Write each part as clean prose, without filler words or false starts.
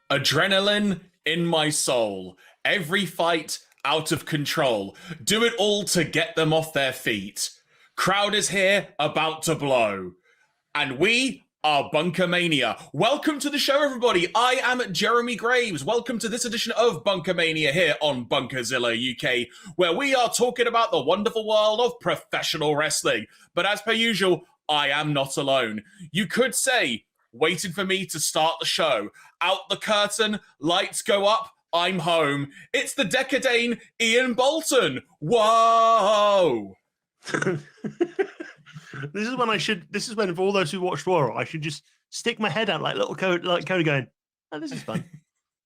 Adrenaline in my soul. Every fight out of control. Do it all to get them off their feet. Crowd is here, about to blow. And we are BunkaMania. Welcome to the show, everybody. I am Jeremy Graves. Welcome to this edition of BunkaMania here on Bunkazilla UK, where we are talking about the wonderful world of professional wrestling. But as per usual, I am not alone. You could say, waiting for me to start the show. Out the curtain, lights go up, I'm home. It's the Dekker Dane, Iain Boulton. Whoa! This is when for all those who watched Raw, I should just stick my head out like Cody going, oh, this is fun.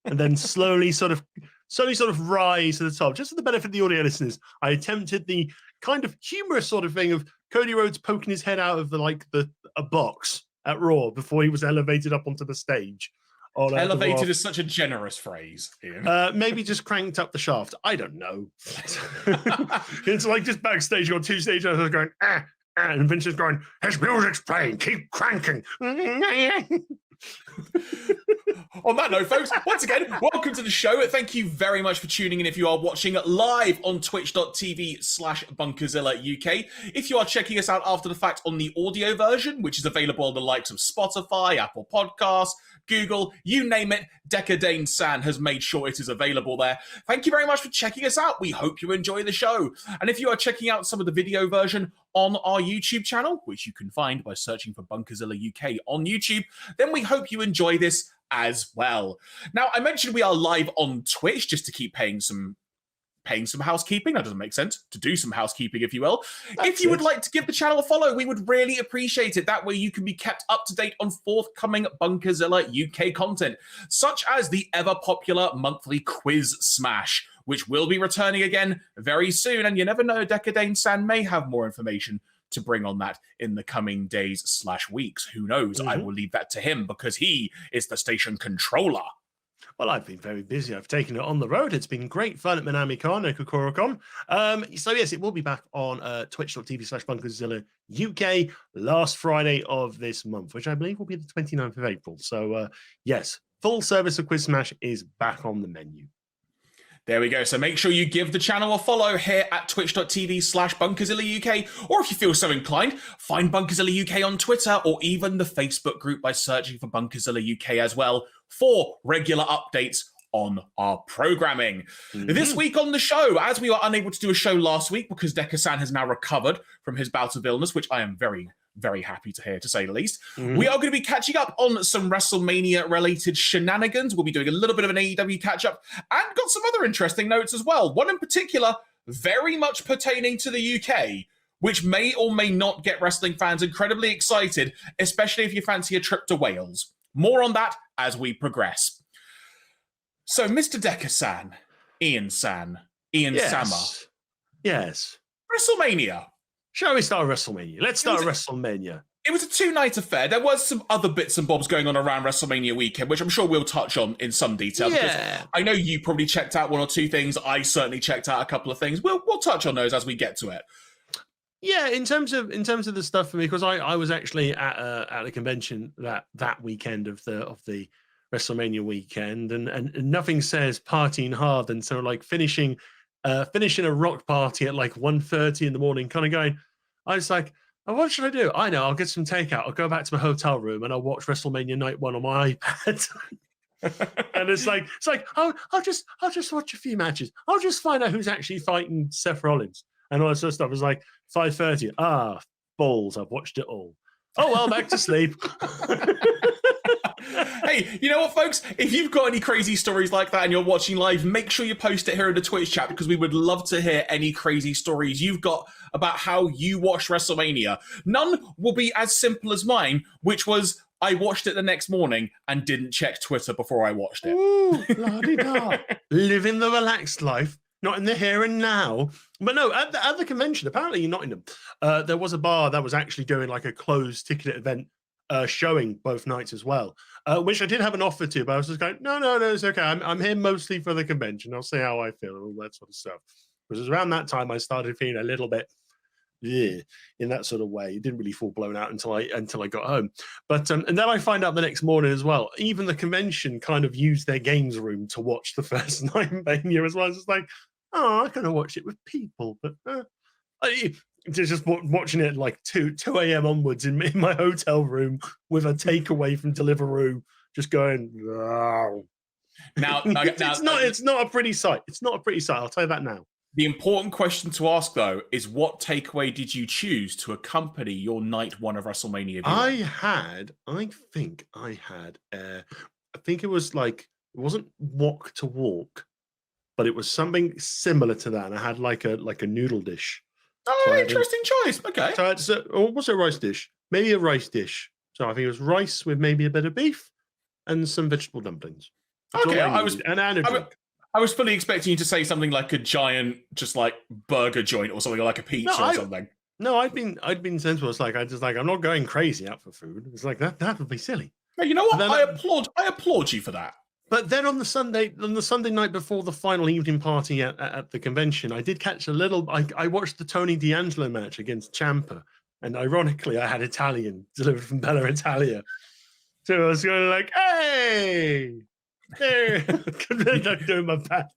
And then slowly sort of rise to the top. Just for the benefit of the audio listeners, I attempted the kind of humorous sort of thing of Cody Rhodes poking his head out of a box at Raw before he was elevated up onto the stage. Elevated is such a generous phrase, Iain. Maybe just cranked up the shaft. I don't know. It's like just backstage, you got two stage others going, and Vince is going, his music's playing, keep cranking. On that note, folks, once again, welcome to the show. Thank you very much for tuning in if you are watching live on twitch.tv/Bunkazilla UK. If you are checking us out after the fact on the audio version, which is available on the likes of Spotify, Apple Podcasts, Google, you name it, Dekker Dane San has made sure it is available there. Thank you very much for checking us out. We hope you enjoy the show. And if you are checking out some of the video version on our YouTube channel, which you can find by searching for Bunkazilla UK on YouTube, then we hope you enjoy this as well. Now, I mentioned we are live on Twitch just to keep paying some housekeeping. That doesn't make sense. To do some housekeeping, if you will. If you would like to give the channel a follow, we would really appreciate it. That way you can be kept up to date on forthcoming Bunkazilla UK content, such as the ever-popular monthly quiz smash, which will be returning again very soon. And you never know, Dekker Dane San may have more information to bring on that in the coming days/weeks. Who knows? I will leave that to him because he is the station controller. Well, I've been very busy. I've taken it on the road. It's been great fun at MinamiCon and KokoroCon. So yes, it will be back on twitch.tv/Bunkazilla UK last Friday of this month, which I believe will be the 29th of April. So yes, full service of Quiz Smash is back on the menu. There we go. So make sure you give the channel a follow here at twitch.tv/Bunkazilla UK. Or if you feel so inclined, find Bunkazilla UK on Twitter or even the Facebook group by searching for Bunkazilla UK as well for regular updates on our programming. This week on the show, as we were unable to do a show last week because Dekker-san has now recovered from his bout of illness, which I am very, very happy to hear, to say the least. We are going to be catching up on some WrestleMania-related shenanigans. We'll be doing a little bit of an AEW catch-up and got some other interesting notes as well. One in particular, very much pertaining to the UK, which may or may not get wrestling fans incredibly excited, especially if you fancy a trip to Wales. More on that as we progress. So, Mr. Dekker-san, Iain Sammer. Yes. WrestleMania. Shall we start WrestleMania? Let's start WrestleMania. It was a two-night affair. There was some other bits and bobs going on around WrestleMania weekend, which I'm sure we'll touch on in some detail. Yeah. I know you probably checked out one or two things. I certainly checked out a couple of things. We'll touch on those as we get to it. Yeah, in terms of the stuff for me, because I was actually at a convention that weekend of the WrestleMania weekend, and nothing says partying hard than sort of like finishing a rock party at like 1:30 in the morning, kind of going, I was like, oh, what should I do? I know, I'll get some takeout. I'll go back to my hotel room and I'll watch WrestleMania Night 1 on my iPad. And it's like I'll just watch a few matches. I'll just find out who's actually fighting Seth Rollins and all that sort of stuff. It's like 5:30. Balls, I've watched it all. Oh well, back to sleep. Hey, you know what, folks? If you've got any crazy stories like that and you're watching live, make sure you post it here in the Twitch chat because we would love to hear any crazy stories you've got about how you watched WrestleMania. None will be as simple as mine, which was I watched it the next morning and didn't check Twitter before I watched it. Ooh, la-di-da. Living the relaxed life, not in the here and now. But no, at the convention, apparently in Nottingham, there was a bar that was actually doing like a closed ticketed event showing both nights as well, which I did have an offer to, but I was just going, no, it's okay. I'm here mostly for the convention. I'll see how I feel and all that sort of stuff. Because it was around that time I started feeling a little bit in that sort of way. It didn't really fall blown out until I got home. But and then I find out the next morning as well. Even the convention kind of used their games room to watch the first night Mania as well. It's just like, I kind of watch it with people, but just watching it like 2 a.m. onwards in my hotel room with a takeaway from Deliveroo, just going. Wow. Now, it's not a pretty sight. It's not a pretty sight. I'll tell you that now. The important question to ask, though, is what takeaway did you choose to accompany your night one of WrestleMania? I think it was like, it wasn't walk to walk, but it was something similar to that. And I had like a noodle dish. Oh, so interesting choice. Okay. Or was it a rice dish? Maybe a rice dish. So I think it was rice with maybe a bit of beef and some vegetable dumplings. That's okay, I was fully expecting you to say something like a giant, just like burger joint or something, or like a pizza or something. No, I'd been sensible. It's like I'm not going crazy out for food. It's like that would be silly. Hey, you know what? I applaud you for that. But then on the Sunday night before the final evening party at the convention, I did catch a little. I watched the Tony D'Angelo match against Ciampa, and ironically, I had Italian delivered from Bella Italia, so I was going like, "Hey, there!" I'm doing my bad.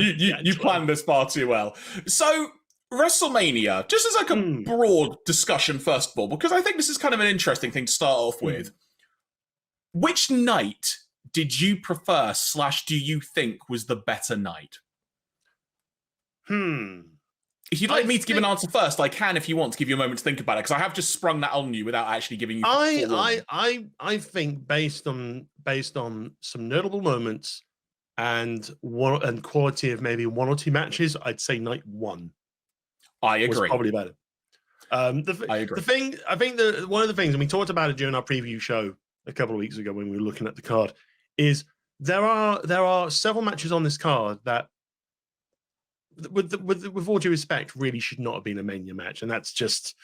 You planned this far too well. So WrestleMania, just as like a broad discussion, first of all, because I think this is kind of an interesting thing to start off with. Which night did you prefer / do you think was the better night? If you'd like me to give an answer first, I can if you want to give you a moment to think about it, because I have just sprung that on you without actually giving you. I think based on some notable moments and quality of maybe 1 or 2 matches, I'd say night 1. I agree. Was probably better. I agree. I think one of the things, and we talked about it during our preview show a couple of weeks ago when we were looking at the card, is there are several matches on this card that, with all due respect, really should not have been a Mania match, and it's just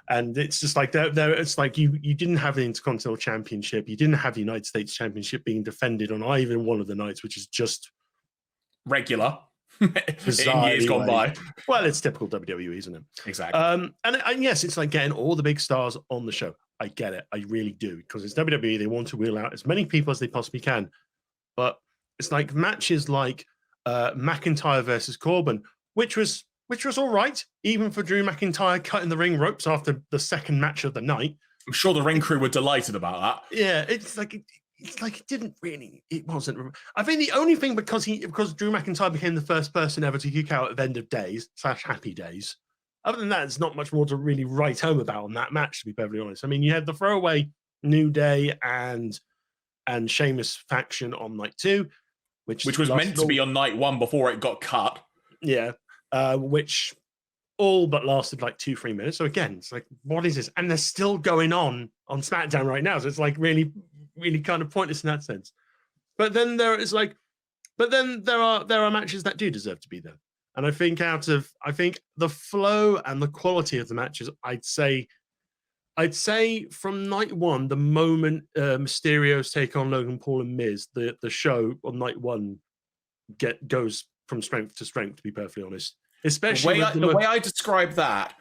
like it's like you didn't have the Intercontinental Championship, you didn't have the United States Championship being defended on either one of the nights, which is just regular in years gone by. Well, it's typical WWE, isn't it? Exactly. And yes, it's like getting all the big stars on the show. I get it. I really do, because it's WWE. They want to wheel out as many people as they possibly can. But it's like matches like McIntyre versus Corbin, which was all right, even for Drew McIntyre cutting the ring ropes after the second match of the night. I'm sure the ring crew were delighted about that. Yeah, it's like it wasn't. I think the only thing, because Drew McIntyre became the first person ever to kick out at the end of days / happy days. Other than that, there's not much more to really write home about on that match, to be perfectly honest. I mean, you had the throwaway New Day and Sheamus faction on night 2, which was meant to be on night 1 before it got cut. Yeah, which all but lasted like 2-3 minutes. So again, it's like, what is this? And they're still going on SmackDown right now. So it's like really, really kind of pointless in that sense. But then there are matches that do deserve to be there. And I think the flow and the quality of the matches, I'd say from night 1, the moment Mysterio's take on Logan Paul and Miz, the show on night 1 goes from strength to strength, to be perfectly honest. Especially the way I describe that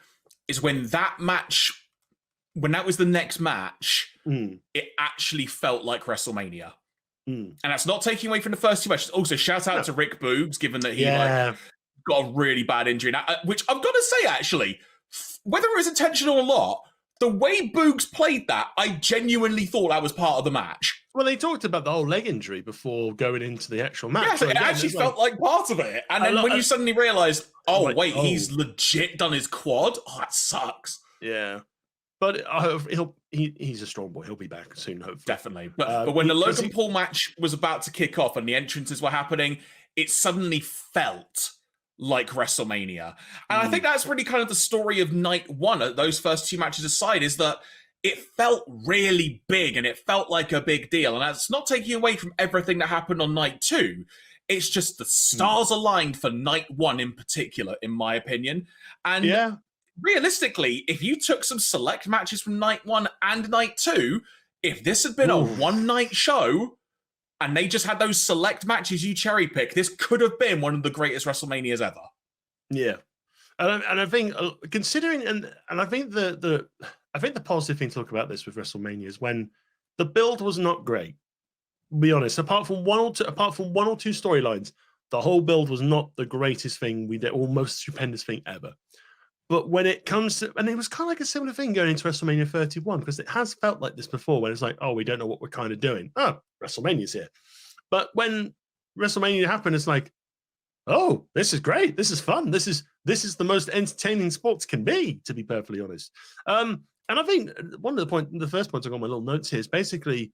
is when that was the next match, it actually felt like WrestleMania. And that's not taking away from the first 2 matches. Also, shout out to Rick Boogs, given that he got a really bad injury, which I've got to say, actually, whether it was intentional or not, the way Boogs played that, I genuinely thought that was part of the match. Well, they talked about the whole leg injury before going into the actual match. Yes, it actually felt like part of it. And then when you suddenly realise, he's legit done his quad, that sucks. Yeah. But he's a strong boy. He'll be back soon, hopefully. Definitely. But when the Logan Paul match was about to kick off and the entrances were happening, it suddenly felt like WrestleMania. And I think that's really kind of the story of night 1, those first 2 matches aside, is that it felt really big and it felt like a big deal. And that's not taking away from everything that happened on night 2. It's just the stars aligned for night 1 in particular, in my opinion. And realistically, if you took some select matches from night 1 and night 2, if this had been a one-night show and they just had those select matches you cherry pick, this could have been one of the greatest WrestleManias ever. Yeah. And I think considering and I think the positive thing to look about this with WrestleMania is when the build was not great. Be honest, apart from one or two storylines, the whole build was not the greatest thing we did, or most stupendous thing ever. But when it comes to, and it was kind of like a similar thing going into WrestleMania 31, because it has felt like this before, when it's like, oh, we don't know what we're kind of doing. Oh, WrestleMania's here. But when WrestleMania happened, it's like, oh, this is great. This is fun. This is the most entertaining sports can be, to be perfectly honest. And I think the first point I got on my little notes here is basically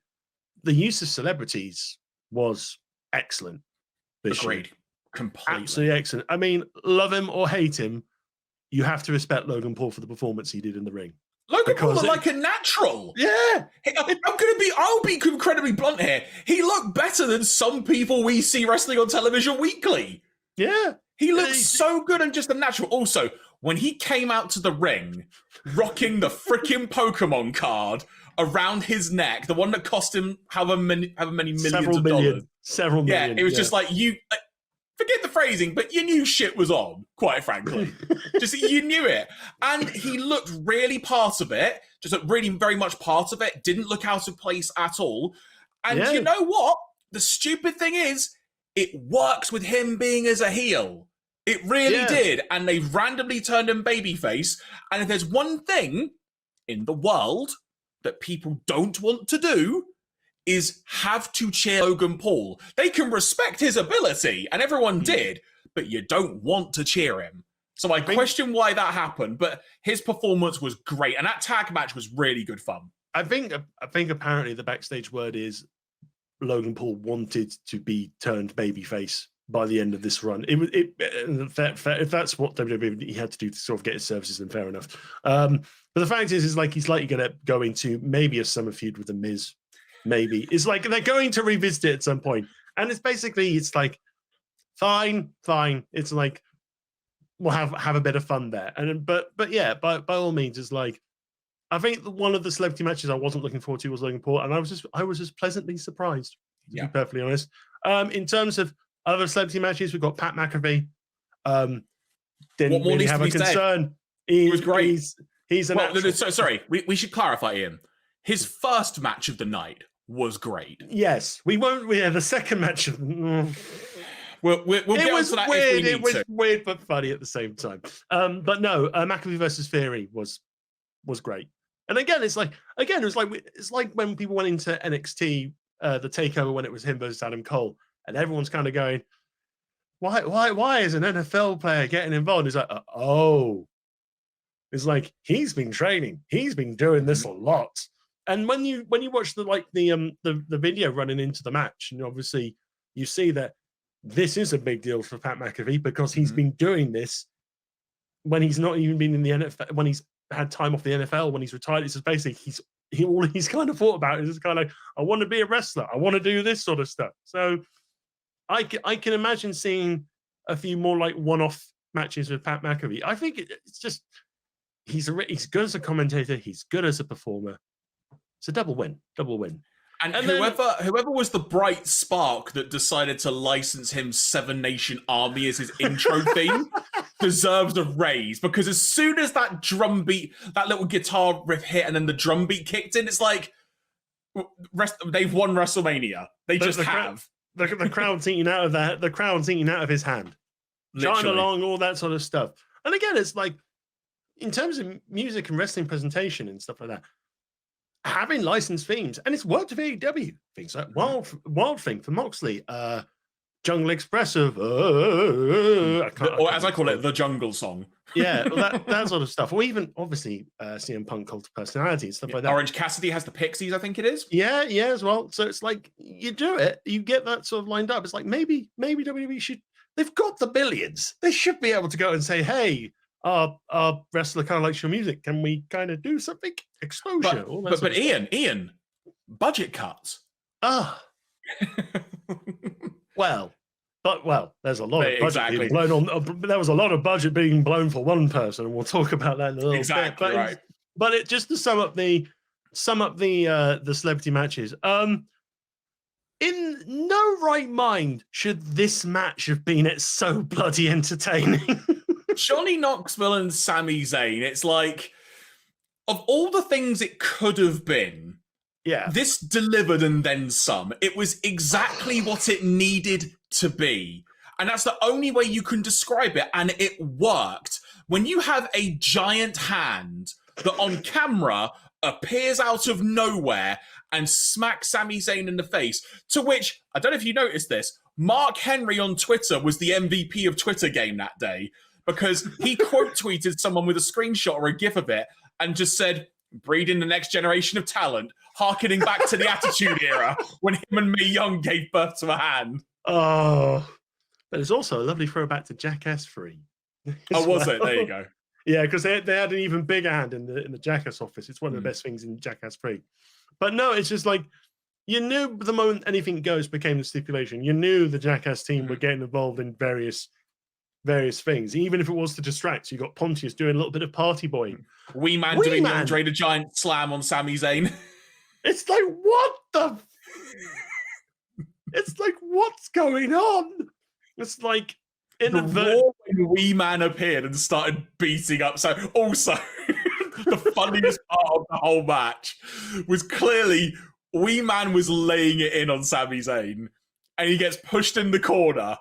the use of celebrities was excellent. Agreed. Completely. Absolutely excellent. I mean, love him or hate him, you have to respect Logan Paul for the performance he did in the ring. Logan Paul looked like a natural. Yeah. I'll be incredibly blunt here. He looked better than some people we see wrestling on television weekly. Yeah. He looked so good and just a natural. Also, when he came out to the ring, rocking the freaking Pokemon card around his neck, the one that cost him however many millions of dollars. Several million. Yeah, it was just like forget the phrasing, but you knew shit was on, quite frankly. Just you knew it. And he looked really part of it, just looked really very much part of it, didn't look out of place at all. And you know what? The stupid thing is, it works with him being as a heel. It really did. And they randomly turned him babyface. And if there's one thing in the world that people don't want to do, is have to cheer Logan Paul. They can respect his ability, and everyone did, but you don't want to cheer him. So I question why that happened, but his performance was great, and that tag match was really good fun. I think apparently the backstage word is Logan Paul wanted to be turned babyface by the end of this run. If that's what WWE he had to do to sort of get his services, then fair enough. But the fact is like he's likely going to go into maybe a summer feud with The Miz. Maybe it's like they're going to revisit it at some point, and it's like fine. It's like we'll have a bit of fun there, and but yeah, by all means, it's like I think one of the celebrity matches I wasn't looking forward to was Logan Paul, and I was just pleasantly surprised, to be perfectly honest. In terms of other celebrity matches, we've got Pat McAfee. Didn't really have a concern. He was great. He's a natural. Sorry, we should clarify, Ian. His first match of the night was great. Yes, we won't. The second match. We'll get onto that if we need to. It was weird but funny at the same time. But no, McAfee versus Theory was great. And again, it's like when people went into NXT, the takeover when it was him versus Adam Cole, and everyone's kind of going, why is an NFL player getting involved? It's like, oh, it's like he's been training, he's been doing this a lot. And when you watch the video running into the match, and obviously you see that this is a big deal for Pat McAfee because he's been doing this when he's not even been in the NFL, when he's had time off the NFL, when he's retired. It's just basically all he's kind of thought about is just kind of like, I want to be a wrestler, I want to do this sort of stuff. So I can imagine seeing a few more like one-off matches with Pat McAfee. I think it's just he's good as a commentator, he's good as a performer. It's a double win. And whoever was the bright spark that decided to license him Seven Nation Army as his intro theme deserves a raise, because as soon as that drum beat, that little guitar riff hit, and then the drum beat kicked in, it's like they've won WrestleMania. They just have. The crowd's eating out of that. The crowd's eating out of his hand. Shine along, all that sort of stuff. And again, it's like in terms of music and wrestling presentation and stuff like that, having licensed themes, and it's worked with AEW. Things like Wild Thing for Moxley, Jungle Express of, or as I call it, the Jungle Song. Yeah, that sort of stuff. Or even, obviously, CM Punk Cult of Personality and stuff like that. Orange Cassidy has the Pixies, I think it is. Yeah, as well. So it's like, you do it, you get that sort of lined up. It's like, maybe WWE should, they've got the billions. They should be able to go and say, hey, our wrestler kind of likes your music. Can we kind of do something? Exposure. But Ian, budget cuts. Well, there's a lot of budget being blown on. There was a lot of budget being blown for one person, and we'll talk about that in a little bit. But it just to sum up the celebrity matches. In no right mind should this match have been so bloody entertaining. Johnny Knoxville and Sami Zayn, it's like, of all the things it could have been, this delivered and then some. It was exactly what it needed to be. And that's the only way you can describe it, and it worked. When you have a giant hand that on camera appears out of nowhere and smacks Sami Zayn in the face, to which, I don't know if you noticed this, Mark Henry on Twitter was the MVP of Twitter game that day, because he quote tweeted someone with a screenshot or a gif of it and just said, breeding the next generation of talent, harkening back to the Attitude Era when him and Mae Young gave birth to a hand. Oh, but it's also a lovely throwback to Jackass 3. Oh, was it? There you go. Yeah, because they had an even bigger hand in the Jackass office. It's one of the best things in Jackass 3. But no, it's just like, you knew the moment anything goes became the stipulation. You knew the Jackass team were getting involved in various things, even if it was to distract. So you got Pontius doing a little bit of party boy. Wee Man doing the Andre the Giant slam on Sami Zayn. It's like, what the? It's like, what's going on? It's like, when Wee Man appeared and started beating up. So also, the funniest part of the whole match was clearly Wee Man was laying it in on Sami Zayn, and he gets pushed in the corner,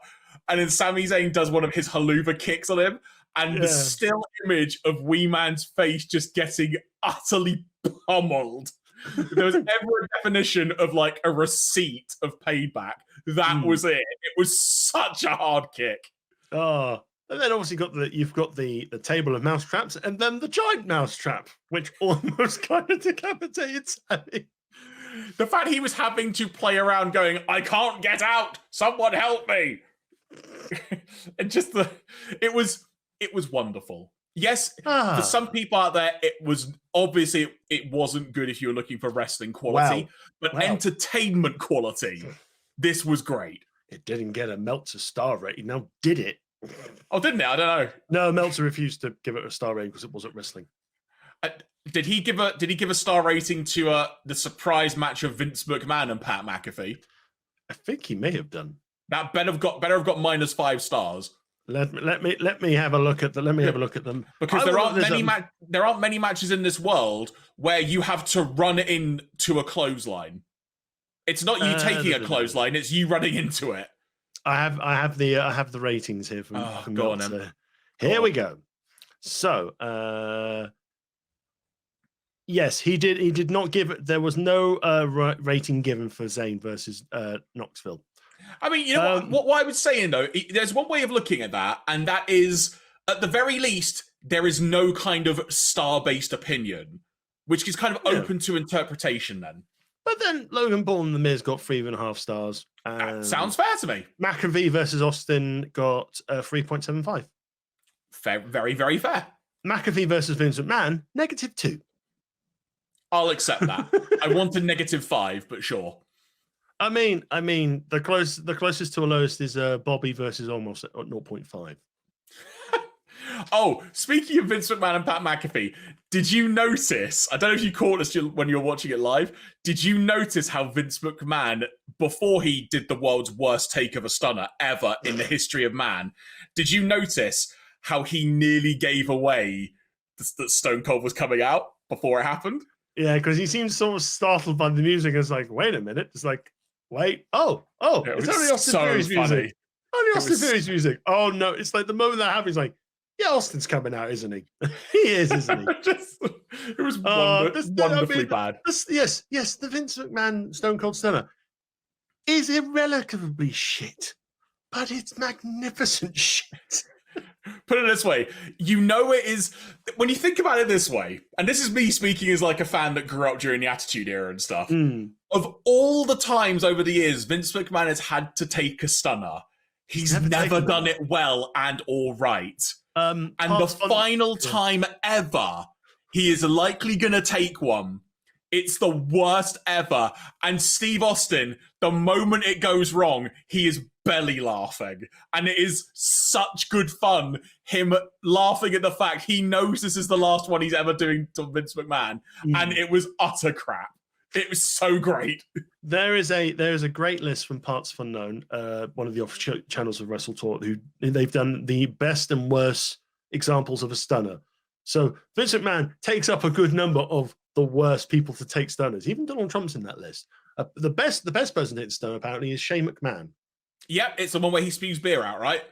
and then Sami Zayn does one of his haluva kicks on him, and the still image of Wee Man's face just getting utterly pummeled. If there was ever a definition of like a receipt of payback, that was it. It was such a hard kick. Oh, and then obviously you've got the table of mouse traps, and then the giant mouse trap, which almost kind of decapitated Sami. The fact he was having to play around going, I can't get out, someone help me. And just it was wonderful. Yes, for some people out there, it was obviously it wasn't good if you were looking for wrestling quality, but entertainment quality, this was great. It didn't get a Meltzer star rating. Now, did it? Oh, didn't it? I don't know. No, Meltzer refused to give it a star rating because it wasn't wrestling. Did he give a star rating to the surprise match of Vince McMahon and Pat McAfee? I think he may have done. That better have got -5 stars. Let me have a look at them because there aren't many matches in this world where you have to run into a clothesline. It's not you taking a clothesline; it's you running into it. I have the ratings here from go on. Here we go. So, yes, he did not give it. There was no rating given for Zayn versus Knoxville. I mean, you know what I was saying though. There's one way of looking at that, and that is, at the very least, there is no kind of star-based opinion, which is kind of open to interpretation. Then, but then Logan Paul and The Miz got 3.5 stars. That sounds fair to me. McAfee versus Austin got 3.75. Fair, very, very fair. McAfee versus Vince McMahon, -2. I'll accept that. I wanted -5, but sure. I mean, the closest to a lowest is Bobby versus almost at 0.5. Oh, speaking of Vince McMahon and Pat McAfee, did you notice? I don't know if you caught us when you were watching it live. Did you notice how Vince McMahon, before he did the world's worst take of a stunner ever in the history of man, did you notice how he nearly gave away that Stone Cold was coming out before it happened? Yeah, because he seemed sort of startled by the music. It's like, wait a minute. It's like, wait, it's only Austin Theory's music. Only Austin Theory's music. Oh no, it's like the moment that happens, like, yeah, Austin's coming out, isn't he? He is, isn't he? It was wonderfully bad. Yes, the Vince McMahon Stone Cold Stunner is irrelevantly shit, but it's magnificent shit. Put it this way, you know it is, when you think about it this way, and this is me speaking as like a fan that grew up during the Attitude Era and stuff, of all the times over the years Vince McMahon has had to take a stunner, he's never done it well and all right. And the final time ever he is likely going to take one, it's the worst ever. And Steve Austin, the moment it goes wrong, he is belly laughing. And it is such good fun, him laughing at the fact he knows this is the last one he's ever doing to Vince McMahon. And it was utter crap. It was so great. There is a great list from Parts of Unknown, one of the official channels of Wrestle Talk, who they've done the best and worst examples of a stunner. So Vince McMahon takes up a good number of the worst people to take stunners. Even Donald Trump's in that list. The best person to hit stunner apparently is Shane McMahon. Yep, it's the one where he spews beer out, right?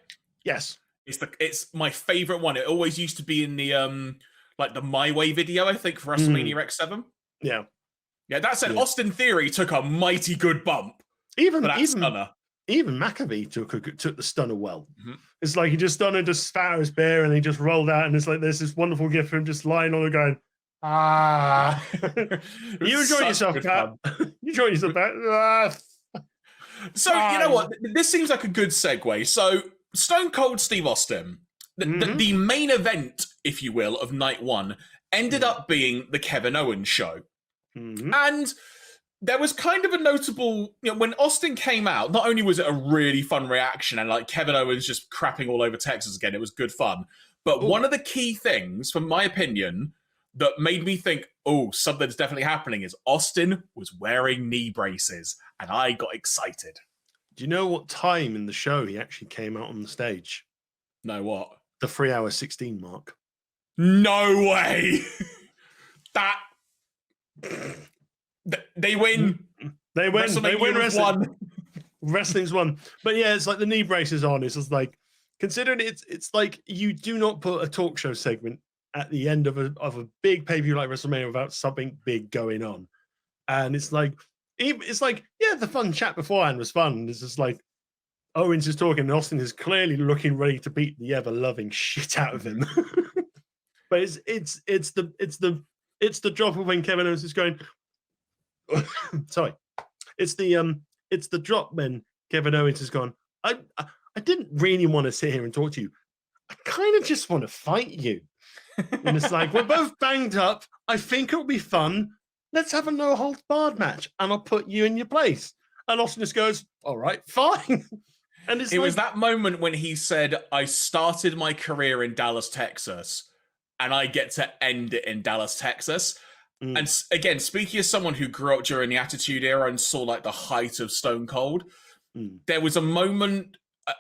Yes. It's my favorite one. It always used to be in the like the My Way video, I think, for WrestleMania X7. Yeah. Yeah, that said, Austin Theory took a mighty good bump. Even stunner. Even McAfee took the stunner well. It's like he just done it, just spat out his beer, and he just rolled out, and it's like there's this wonderful gift of him just lying on the going, you enjoyed yourself, Pat. You enjoyed yourself, Pat. So, you know what? This seems like a good segue. So, Stone Cold Steve Austin, the main event, if you will, of night one, ended up being the Kevin Owens show. And there was kind of a notable, when Austin came out, not only was it a really fun reaction and like Kevin Owens just crapping all over Texas again, it was good fun. But one of the key things, from my opinion, that made me think, oh, something's definitely happening is Austin was wearing knee braces, and I got excited. Do you know what time in the show he actually came out on the stage? No, what? The 3-hour 16 mark. No way! They win. They win. They win wrestling. Won. Wrestling's won. But yeah, it's like the knee braces on. It's just like, considering it's like you do not put a talk show segment at the end of a big pay-per-view like WrestleMania without something big going on. And it's like, yeah, the fun chat beforehand was fun. It's just like Owens is talking and Austin is clearly looking ready to beat the ever-loving shit out of him. But it's the drop of when Kevin Owens is going, sorry. It's the drop when Kevin Owens has gone, I didn't really want to sit here and talk to you. I kind of just want to fight you. And it's like, we're both banged up. I think it'll be fun. Let's have a no-holds-barred match, and I'll put you in your place. And Austin just goes, all right, fine. And it was that moment when he said, I started my career in Dallas, Texas, and I get to end it in Dallas, Texas. And again, speaking as someone who grew up during the Attitude Era and saw like the height of Stone Cold, there was a moment.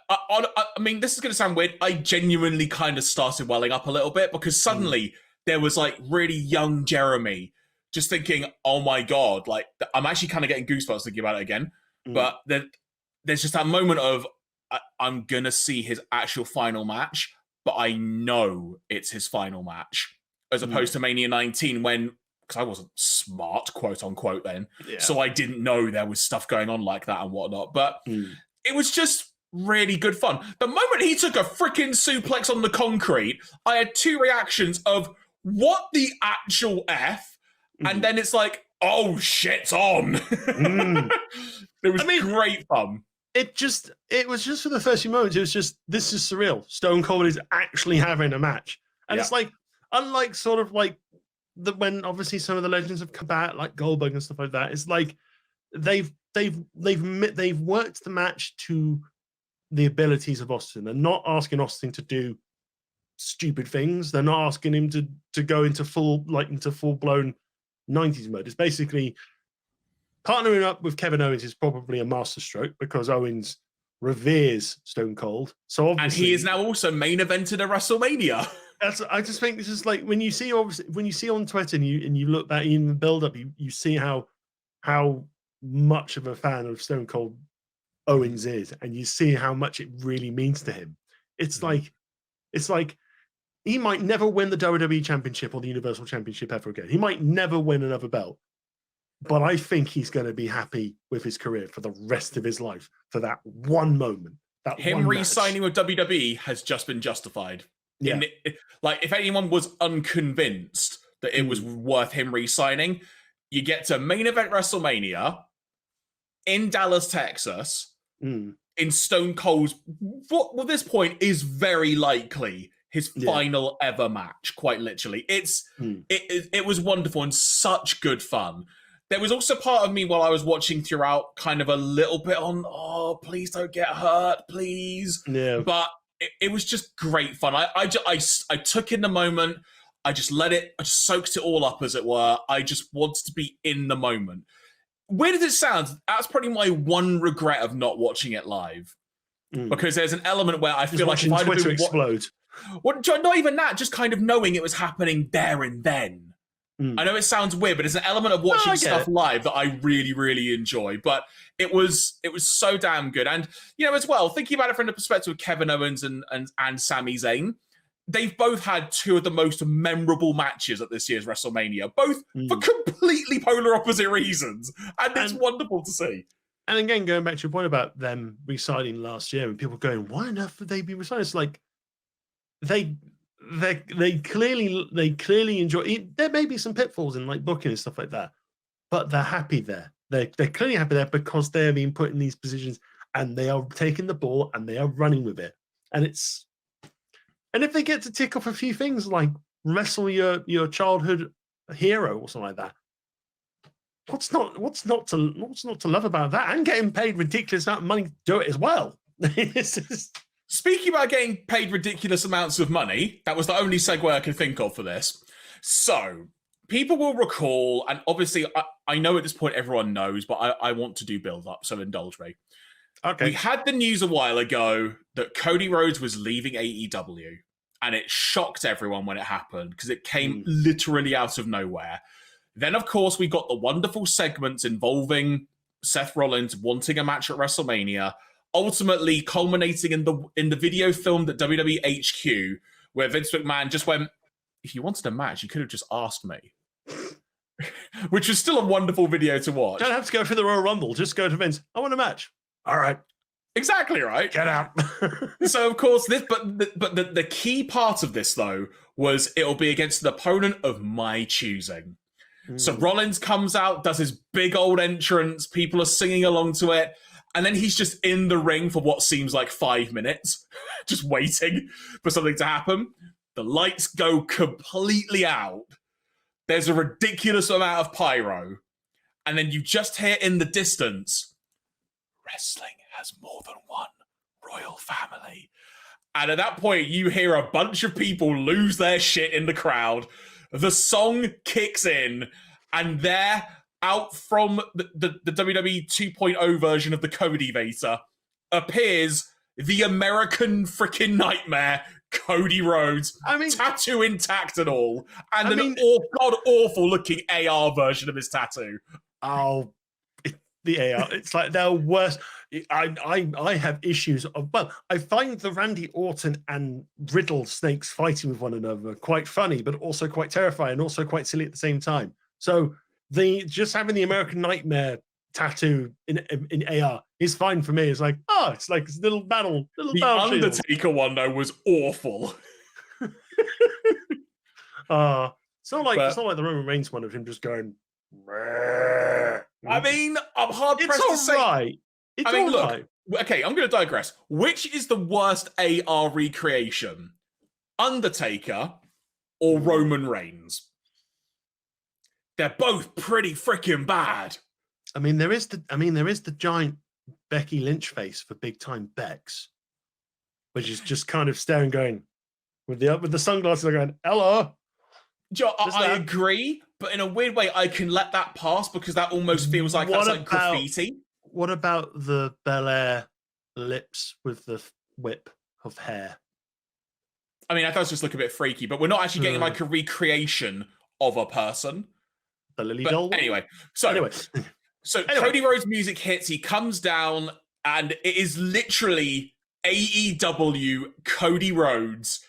I mean, this is going to sound weird. I genuinely kind of started welling up a little bit because suddenly there was like really young Jeremy just thinking, oh my God, like I'm actually kind of getting goosebumps thinking about it again. But there's just that moment of I'm going to see his actual final match, but I know it's his final match as opposed to Mania 19 when, because I wasn't smart, quote unquote, then. Yeah. So I didn't know there was stuff going on like that and whatnot. But it was just really good fun. The moment he took a freaking suplex on the concrete, I had two reactions of what the actual F? And then it's like, oh, shit's on. It was great fun. It was just for the first few moments, it was just, this is surreal. Stone Cold is actually having a match. And it's like, unlike sort of like, when obviously some of the legends have come back, like Goldberg and stuff like that, it's like they've worked the match to the abilities of Austin. They're not asking Austin to do stupid things. They're not asking him to go into full blown 90s mode. It's basically partnering up with Kevin Owens is probably a masterstroke because Owens reveres Stone Cold. So obviously, and he is now also main evented a WrestleMania. I just think this is like when you see on Twitter and you look back in the build up, you see how much of a fan of Stone Cold Owens is, and you see how much it really means to him. It's like he might never win the WWE Championship or the Universal Championship ever again. He might never win another belt, but I think he's going to be happy with his career for the rest of his life for that one moment. Him re-signing with WWE has just been justified. Yeah. Like, if anyone was unconvinced that it was worth him re-signing, you get to main event WrestleMania in Dallas, Texas, in Stone Cold's, what at this point is very likely his final ever match, quite literally. It was wonderful and such good fun. There was also part of me while I was watching throughout kind of a little bit on, oh, please don't get hurt, please. Yeah. But it was just great fun. I took in the moment. I just soaked it all up, as it were. I just wanted to be in the moment. Weird as it sounds, that's probably my one regret of not watching it live. Because there's an element where I feel like if I'd Twitter explode. Well, not even that, just kind of knowing it was happening there and then. I know it sounds weird, but it's an element of watching stuff live that I really, really enjoy. But it was so damn good. And, as well, thinking about it from the perspective of Kevin Owens and Sami Zayn, they've both had two of the most memorable matches at this year's WrestleMania, both for completely polar opposite reasons. And it's wonderful to see. And again, going back to your point about them re-signing last year and people going, why on earth would they be re-signing? It's like they clearly enjoy it. There may be some pitfalls in like booking and stuff like that, but they're happy there. They're clearly happy there because they're being put in these positions and they are taking the ball and they are running with it. And if they get to tick off a few things like wrestle your childhood hero or something like that, what's not to love about that? And getting paid ridiculous amount of money to do it as well. Speaking about getting paid ridiculous amounts of money, that was the only segue I could think of for this. So, people will recall, and obviously I know at this point everyone knows, but I want to do build-up, so indulge me. Okay. We had the news a while ago that Cody Rhodes was leaving AEW, and it shocked everyone when it happened, because it came literally out of nowhere. Then, of course, we got the wonderful segments involving Seth Rollins wanting a match at WrestleMania, ultimately culminating in the video filmed at WWE HQ, where Vince McMahon just went, if you wanted a match, you could have just asked me. Which was still a wonderful video to watch. Don't have to go for the Royal Rumble. Just go to Vince. I want a match. All right. Exactly right. Get out. So, of course, the key part of this, though, was it'll be against an opponent of my choosing. So Rollins comes out, does his big old entrance. People are singing along to it. And then he's just in the ring for what seems like 5 minutes, just waiting for something to happen. The lights go completely out. There's a ridiculous amount of pyro. And then you just hear in the distance, wrestling has more than one royal family. And at that point, you hear a bunch of people lose their shit in the crowd. The song kicks in, and they're out from the WWE 2.0 version of the Cody Vader appears the American freaking nightmare, Cody Rhodes. Tattoo intact and all. And god-awful looking AR version of his tattoo. Oh, the AR. It's like they're worse. I have issues of, well, I find the Randy Orton and Riddle snakes fighting with one another quite funny, but also quite terrifying and also quite silly at the same time. So just having the American Nightmare tattoo in AR is fine for me. It's like, it's like a little battle. The Undertaker one, though, was awful. It's not like the Roman Reigns one of him just going. I mean, I'm hard pressed to say. Right. It's all right. Look, okay, I'm going to digress. Which is the worst AR recreation? Undertaker or Roman Reigns? They're both pretty freaking bad. I mean, there is the giant Becky Lynch face for Big Time Bex, which is just kind of staring, going with the sunglasses, going, "Hello." Joe, I agree, but in a weird way, I can let that pass because that almost feels like that's like graffiti. What about the Belair lips with the whip of hair? I mean, that does just look a bit freaky, but we're not actually getting like a recreation of a person. The Lily doll. Anyway, so Cody Rhodes' music hits. He comes down, and it is literally AEW Cody Rhodes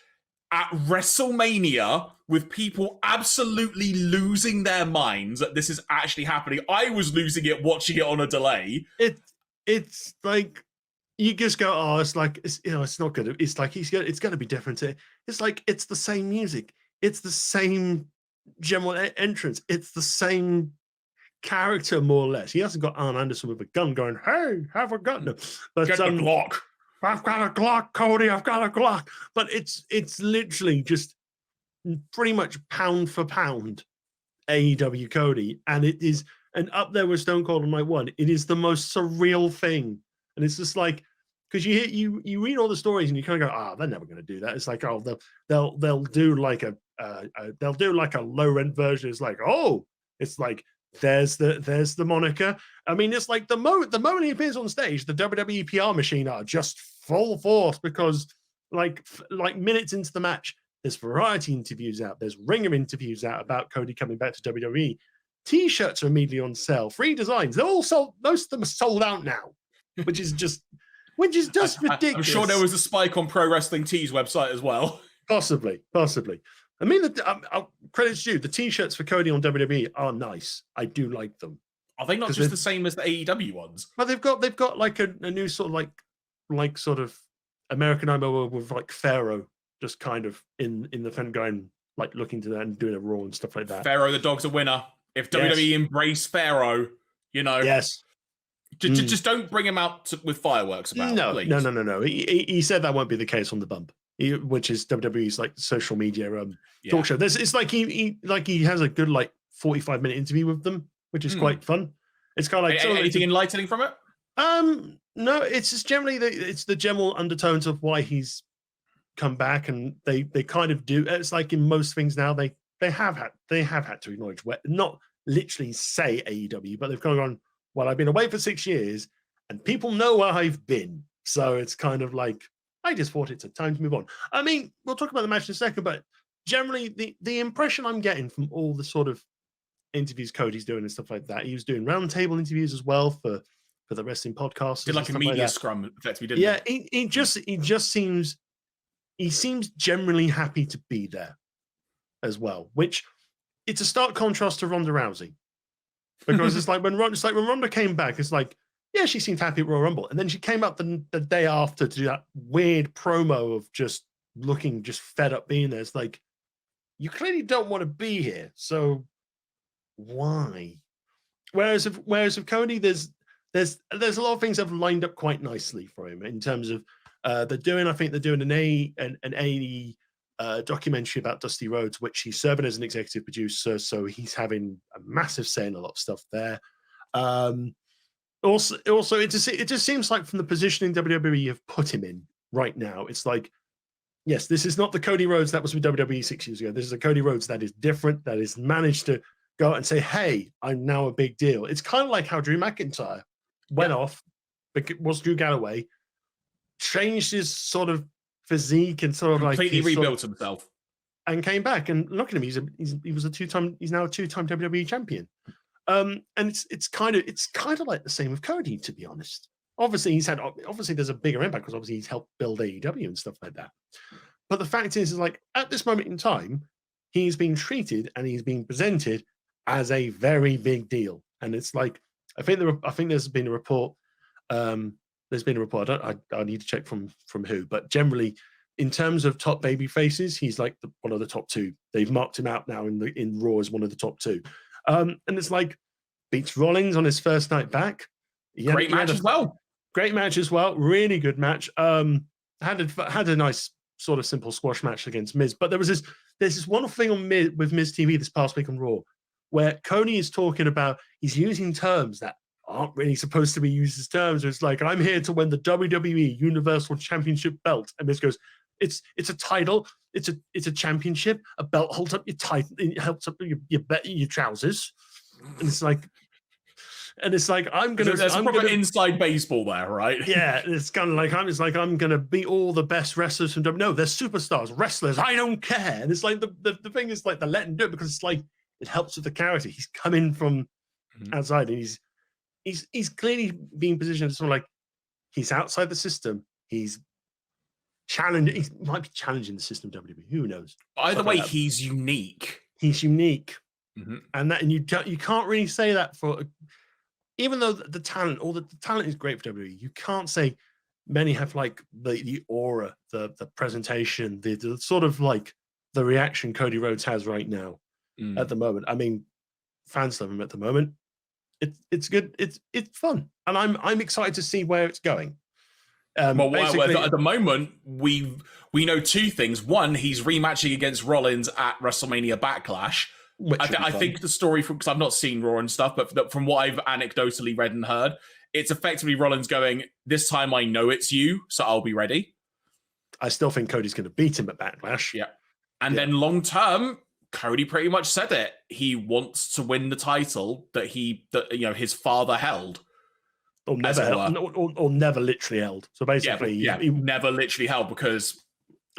at WrestleMania with people absolutely losing their minds that this is actually happening. I was losing it watching it on a delay. It's like you just go, it's not good. It's like it's going to be different. It's like it's the same music. It's the same general entrance. It's the same character, more or less. He hasn't got Arn Anderson with a gun going, "Hey, have a gun." No. But get the Glock. I've got a Glock, Cody. I've got a Glock. But it's literally just pretty much pound for pound AEW Cody, and it is, and up there with Stone Cold on Night One. It is the most surreal thing, and it's just like, because you read all the stories and you kind of go, they're never going to do that. It's like, they'll do like a low rent version. It's like, it's like there's the moniker. I mean, it's like the moment he appears on stage, the WWE PR machine are just full force because like minutes into the match, there's variety interviews out, there's ringer interviews out about Cody coming back to WWE. T-shirts are immediately on sale, free designs. They're all sold. Most of them are sold out now, which is just ridiculous. I'm sure there was a spike on Pro Wrestling Tees website as well. Possibly. I mean, credits due. The T-shirts for Cody on WWE are nice. I do like them. Are they not just the same as the AEW ones? But they've got like a new sort of like sort of American Idol with like Pharaoh just kind of in the front going like looking to that and doing a Raw and stuff like that. Pharaoh the dog's a winner. If WWE embrace Pharaoh, yes. Just don't bring him out with fireworks about. No. Please. He said that won't be the case on the bump, which is WWE's like social media talk show. It's like he has a good like 45-minute interview with them, which is quite fun. It's kind of like anything enlightening from it. No, it's just generally it's the general undertones of why he's come back, and they kind of do. It's like in most things now they have had to acknowledge not literally say AEW, but they've kind of gone, well, I've been away for 6 years and people know where I've been. So it's kind of like, I just thought it's a time to move on. I mean, we'll talk about the match in a second, but generally the impression I'm getting from all the sort of interviews Cody's doing and stuff like that, he was doing roundtable interviews as well for the wrestling podcast. Did like a media scrum, effectively, didn't he? Yeah, he seems generally happy to be there as well, which it's a stark contrast to Ronda Rousey. Because it's like when Ronda came back, it's like, yeah, she seemed happy at Royal Rumble. And then she came up the day after to do that weird promo of just looking just fed up being there. It's like, you clearly don't want to be here. So why? Whereas with Cody, there's a lot of things that have lined up quite nicely for him in terms of I think they're doing an A documentary about Dusty Rhodes, which he's serving as an executive producer, so he's having a massive say in a lot of stuff there. Also, it just seems like from the positioning WWE have put him in right now, it's like, yes, this is not the Cody Rhodes that was with WWE 6 years ago. This is a Cody Rhodes that is different, that has managed to go out and say, hey, I'm now a big deal. It's kind of like how Drew McIntyre went off, was Drew Galloway, changed his sort of physique and sort of completely rebuilt himself and came back, and look at him, he's now a two-time WWE champion. And it's kind of like the same with Cody, to be honest. Obviously there's a bigger impact because obviously he's helped build AEW and stuff like that. But the fact is like at this moment in time, he's being treated and he's being presented as a very big deal. And it's like, I think there's been a report. There's been a report. I need to check from who, but generally, in terms of top baby faces, he's like one of the top two. They've marked him out now in Raw as one of the top two. And it's like beats Rollins on his first night back. Great match as well. Great match as well. Really good match. Had a nice sort of simple squash match against Miz. But there's this wonderful thing on with Miz TV this past week on Raw, where Cody is talking about, he's using terms that aren't really supposed to be used as terms. It's like, I'm here to win the WWE Universal Championship belt. And Miz goes, it's a title, it's a championship, a belt holds up your title, it helps up your trousers. And it's like I'm gonna. There's proper inside baseball there, right? Yeah, it's kind of like I'm gonna beat all the best wrestlers from WWE. No, they're superstars, wrestlers. I don't care. And it's like the thing is like they're letting do it because it's like it helps with the character. He's coming from outside, and he's clearly being positioned as sort of like he's outside the system. He's challenging. He might be challenging the system of WWE. Who knows? Either way, he's unique. He's unique, and you can't really say that for. Even though the talent is great for WWE, you can't say many have like the aura, the presentation, the sort of like the reaction Cody Rhodes has right now at the moment. I mean, fans love him at the moment. It's good. It's fun, and I'm excited to see where it's going. At the moment, we know two things. One, he's rematching against Rollins at WrestleMania Backlash. I think the story, because I've not seen Raw and stuff, but from what I've anecdotally read and heard, it's effectively Rollins going, this time I know it's you, so I'll be ready. I still think Cody's going to beat him at Backlash. Yeah. And then long term, Cody pretty much said it. He wants to win the title that his father held. Or never held, or never literally held. So basically... he never literally held, because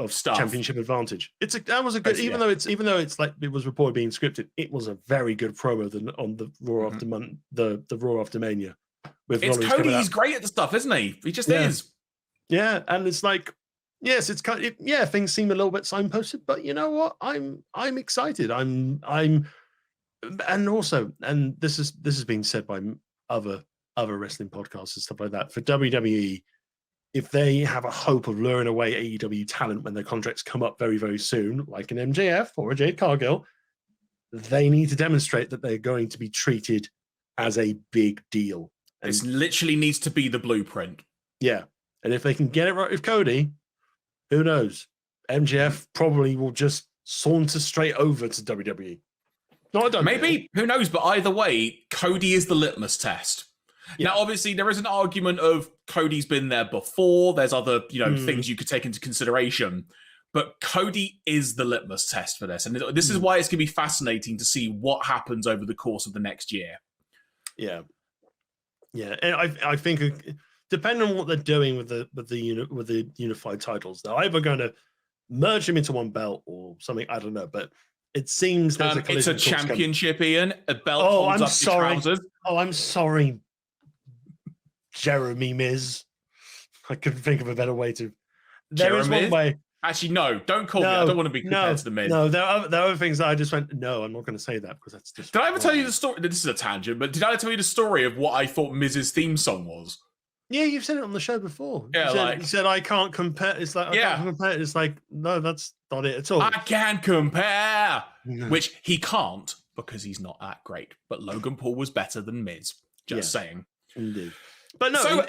stuff. Championship advantage. That was a good, even though it's like it was reported being scripted, it was a very good promo on the Raw after the Raw after Mania. With it's Cody. He's great at the stuff, isn't he? He just is. Yeah, and it's like, yes, it's kind of, things seem a little bit signposted, but you know what? I'm excited. And this has been said by other wrestling podcasts and stuff like that. For WWE, if they have a hope of luring away AEW talent when their contracts come up very, very soon, like an MJF or a Jade Cargill, they need to demonstrate that they're going to be treated as a big deal. This literally needs to be the blueprint. Yeah. And if they can get it right with Cody, who knows? MJF probably will just saunter straight over to WWE. No, I don't know. Maybe. Who knows? But either way, Cody is the litmus test. Yeah. Now, obviously, there is an argument of Cody's been there before. There's other, things you could take into consideration. But Cody is the litmus test for this. And this is why it's going to be fascinating to see what happens over the course of the next year. Yeah. Yeah. And I think, depending on what they're doing with the unified titles, they're either going to merge them into one belt or something. I don't know. But it seems there's it's a championship, Ian. A belt holds up your trousers. Oh, I'm sorry, Jeremy Miz. I couldn't think of a better way to. There is one way. Actually, no, don't call me. I don't want to be compared to the Miz. No, there are other things that I just went, no, I'm not going to say that because that's just. Did I ever tell you the story? This is a tangent, but did I tell you the story of what I thought Miz's theme song was? Yeah, you've said it on the show before. Yeah, you said I can't compare. It's like, I can't compare. It's like, no, that's not it at all. I can compare, which he can't because he's not that great. But Logan Paul was better than Miz. Just saying. Indeed. But no,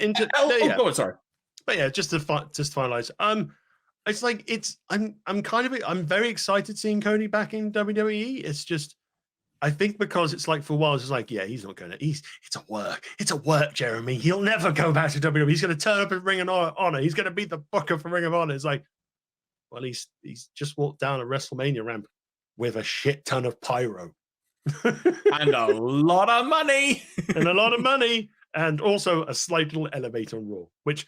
go on, sorry. But yeah, just to finalize, it's like I'm very excited seeing Cody back in WWE. It's just, I think because it's like for a while, it's like, he's not going to, it's a work, Jeremy. He'll never go back to WWE. He's going to turn up in Ring of Honor. He's going to beat the Booker for Ring of Honor. It's like, well, he's just walked down a WrestleMania ramp with a shit ton of pyro. And a lot of money. And also a slight little elevator on Raw, which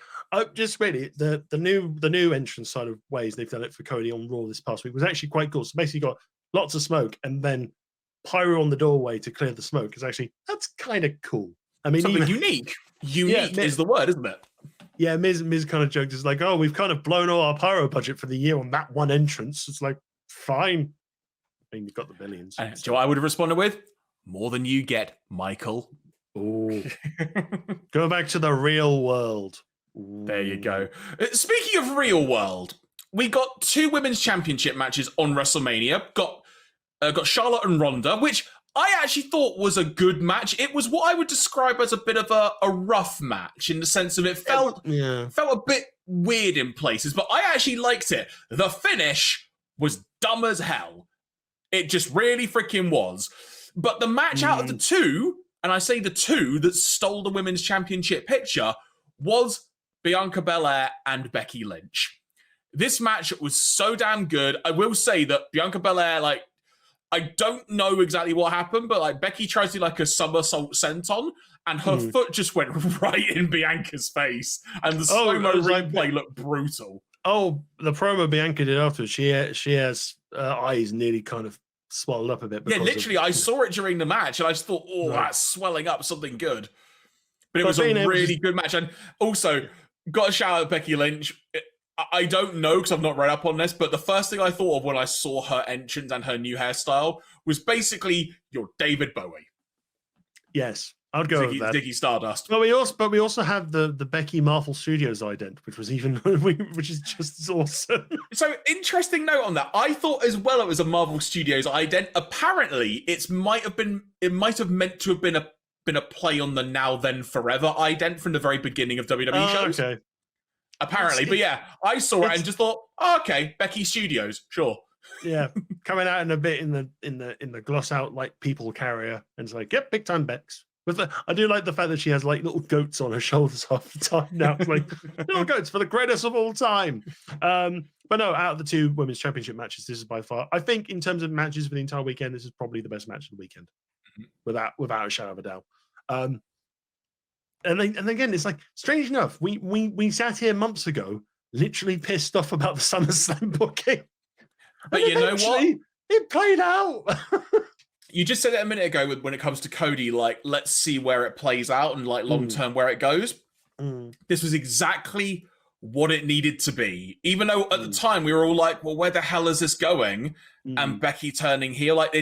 just really the new entrance side of ways they've done it for Cody on Raw this past week was actually quite cool. So basically, got lots of smoke and then pyro on the doorway to clear the smoke. That's kind of cool. I mean, something unique. Unique is the word, isn't it? Yeah, Miz kind of joked, it's like, oh, we've kind of blown all our pyro budget for the year on that one entrance. It's like, fine. I mean, you've got the billions. And so I would have responded with, more than you get, Michael. Oh, go back to the real world. Ooh. There you go. Speaking of real world, we got 2 women's championship matches on WrestleMania. Got Charlotte and Ronda, which I actually thought was a good match. It was what I would describe as a bit of a rough match in the sense of it felt a bit weird in places, but I actually liked it. The finish was dumb as hell. It just really freaking was. But the match out of the 2, and I say the 2 that stole the women's championship picture, was Bianca Belair and Becky Lynch. This match was so damn good. I will say that Bianca Belair, I don't know exactly what happened, but Becky tried to do a somersault senton, and her foot just went right in Bianca's face, and the slow-mo replay looked brutal. Oh, the promo Bianca did afterwards, she has eyes nearly kind of swelled up a bit. Yeah, literally, I saw it during the match, and I just thought, that's swelling up something good. But it was a really good match. And also, got a shout out to Becky Lynch. I don't know because I've not read up on this, but the first thing I thought of when I saw her entrance and her new hairstyle was basically your David Bowie. Yes, I'd go with that. Ziggy Stardust. But we also have the Becky Marvel Studios ident, which is just as awesome. So interesting note on that. I thought as well it was a Marvel Studios ident. Apparently, it might have meant to have been a play on the Now Then Forever ident from the very beginning of WWE shows. Okay. Apparently, but yeah, I saw it and just thought, okay, Becky Studios, sure. Yeah, coming out in a bit in the gloss out people carrier, and it's like, yep, big time Bex. I do like the fact that she has little goats on her shoulders half the time now. It's like little goats for the greatest of all time. But no, out of the 2 women's championship matches, this is by far, I think, in terms of matches for the entire weekend, this is probably the best match of the weekend, without a shadow of a doubt. And again, it's like, strange enough, we sat here months ago literally pissed off about the SummerSlam booking. But you know what? It played out. You just said it a minute ago when it comes to Cody, like, let's see where it plays out and like long term where it goes. This was exactly what it needed to be. Even though at the time we were all like, well, where the hell is this going? And Becky turning heel, like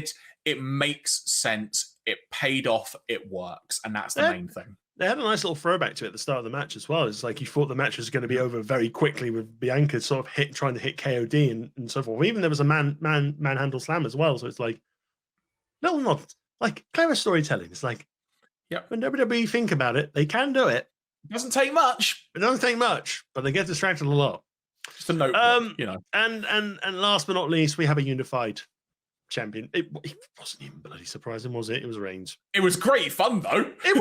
it makes sense. It paid off. It works. And that's the main thing. They had a nice little throwback to it at the start of the match as well. It's like you thought the match was going to be over very quickly with Bianca sort of trying to hit KOD and so forth. Even there was a manhandle slam as well. So it's like little nods, like clever storytelling. It's like, when WWE think about it, they can do it. It doesn't take much. It doesn't take much, but they get distracted a lot. Just a note, you know. And last but not least, we have a unified champion. It wasn't even bloody surprising, was it? It was Reigns. It was great fun though. It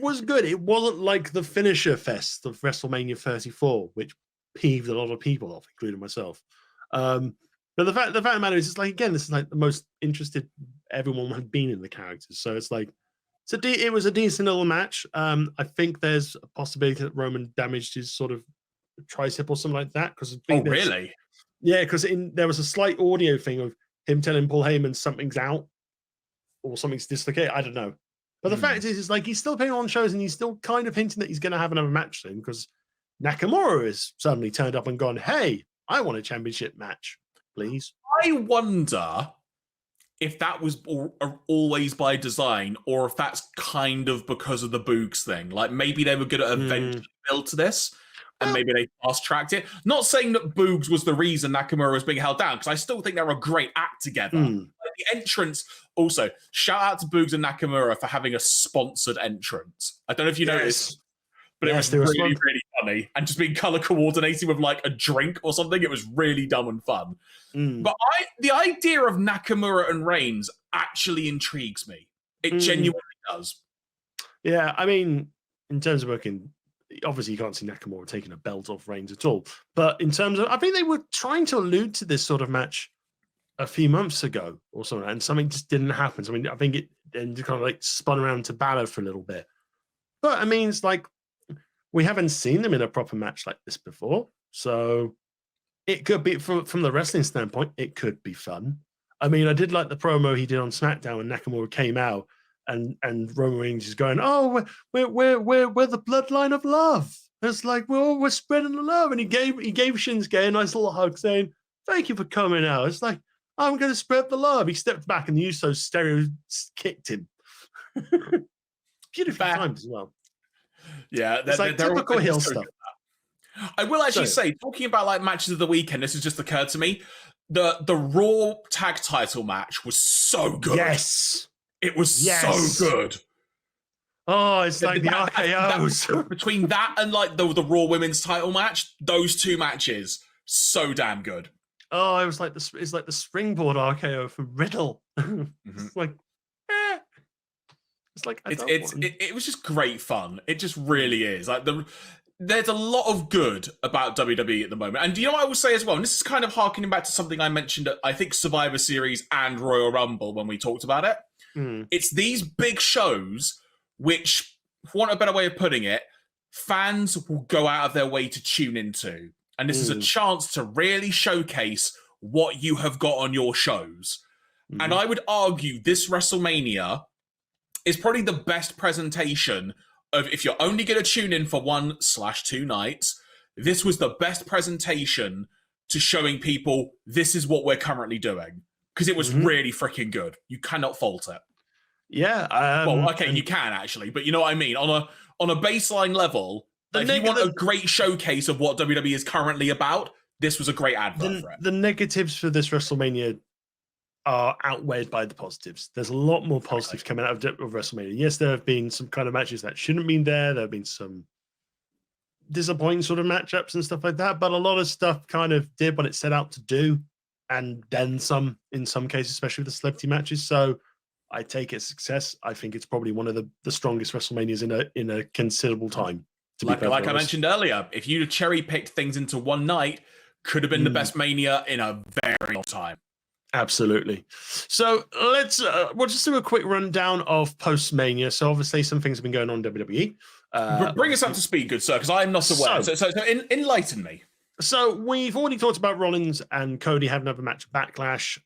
was good. It wasn't like the finisher fest of WrestleMania 34, which peeved a lot of people off, including myself. But the fact of the matter is, it's like, again, this is like the most interested everyone had been in the characters. So it's like, it was a decent little match. I think there's a possibility that Roman damaged his sort of tricep or something like that. Really? Yeah, because there was a slight audio thing of him telling Paul Heyman something's out or something's dislocated. I don't know. But the fact is, it's like he's still playing on shows and he's still kind of hinting that he's going to have another match soon because Nakamura has suddenly turned up and gone, hey, I want a championship match, please. I wonder if that was always by design or if that's kind of because of the Boogs thing. Like maybe they were going to eventually build to this. And maybe they fast-tracked it. Not saying that Boogs was the reason Nakamura was being held down, because I still think they're a great act together. Like the entrance, also, shout out to Boogs and Nakamura for having a sponsored entrance. I don't know if you noticed, but it was really, really funny. And just being color coordinated with like a drink or something, it was really dumb and fun. But the idea of Nakamura and Reigns actually intrigues me. It genuinely does. Yeah, I mean, in terms of working... Obviously, you can't see Nakamura taking a belt off Reigns at all. But in terms of, I think they were trying to allude to this sort of match a few months ago or something, and something just didn't happen. So, I mean, I think it then kind of like spun around to Balor for a little bit. But I mean, it's like we haven't seen them in a proper match like this before. So it could be, from the wrestling standpoint, it could be fun. I mean, I did like the promo he did on SmackDown when Nakamura came out. And Roman Reigns is going, oh, we're the bloodline of love. It's like, well, we're spreading the love. And he gave Shinsuke a nice little hug saying, thank you for coming out. It's like, I'm going to spread the love. He stepped back and the Usos stereo kicked him. Beautiful times as well. Yeah. It's like typical heel stuff. I will actually say, talking about like matches of the weekend, this has just occurred to me. The Raw tag title match was so good. Yes. It was so good. Oh, it's like the RKOs. Between that and like the Raw Women's title match, those two matches, so damn good. Oh, it was like the springboard RKO for Riddle. It's like, it's like it was just great fun. It just really is. Like there's a lot of good about WWE at the moment. And you know what I will say as well, and this is kind of harkening back to something I mentioned at, I think, Survivor Series and Royal Rumble when we talked about it. It's these big shows which, for want of a better way of putting it, fans will go out of their way to tune into. And this is a chance to really showcase what you have got on your shows. And I would argue this WrestleMania is probably the best presentation of, if you're only going to tune in for 1/2 nights, this was the best presentation to showing people this is what we're currently doing. Because it was really freaking good. You cannot fault it. Yeah. Well, okay, you can actually, but you know what I mean. On a baseline level, if you want a great showcase of what WWE is currently about, this was a great advert for it. The negatives for this WrestleMania are outweighed by the positives. There's a lot more positives coming out of WrestleMania. Yes, there have been some kind of matches that shouldn't have been there. There have been some disappointing sort of matchups and stuff like that, but a lot of stuff kind of did what it set out to do, and then some in some cases, especially with the celebrity matches. So I take it as success. I think it's probably one of the strongest WrestleManias in a considerable time. Like I mentioned earlier, if you'd cherry picked things into one night, could have been the best Mania in a very long time. Absolutely. So we'll just do a quick rundown of post-Mania. So obviously some things have been going on in WWE. Bring us up to speed, good sir, because I am not aware. So enlighten me. So we've already talked about Rollins and Cody having another match at Backlash.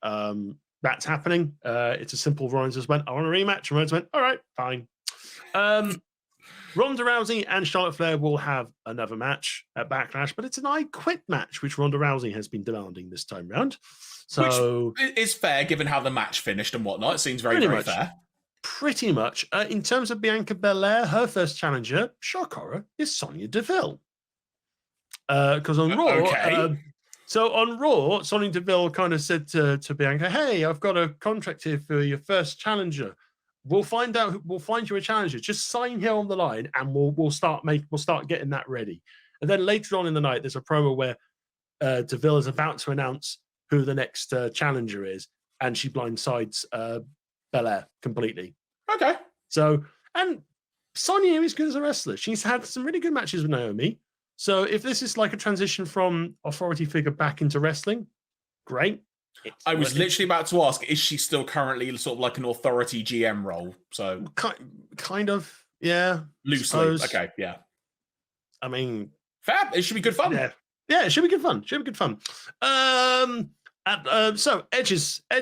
That's happening. It's a simple. Rollins just went, I want a rematch. And Rollins went, all right, fine. Ronda Rousey and Charlotte Flair will have another match at Backlash, but it's an I Quit match, which Ronda Rousey has been demanding this time round. So which is fair, given how the match finished and whatnot. It seems very fair. Pretty much. In terms of Bianca Belair, her first challenger, shock horror, is Sonya Deville. Because on Raw, so on Raw, Sonya Deville kind of said to Bianca, "Hey, I've got a contract here for your first challenger. We'll find you a challenger. Just sign here on the line, and we'll start getting that ready." And then later on in the night, there's a promo where Deville is about to announce who the next challenger is, and she blindsides Belair completely. Okay. So, and Sonya is good as a wrestler. She's had some really good matches with Naomi. So if this is like a transition from authority figure back into wrestling, great. I was literally about to ask, is she still currently sort of like an authority GM role? So kind of, yeah. Loosely. Okay, yeah. I mean, fab. It should be good fun. Yeah, it should be good fun. So Edge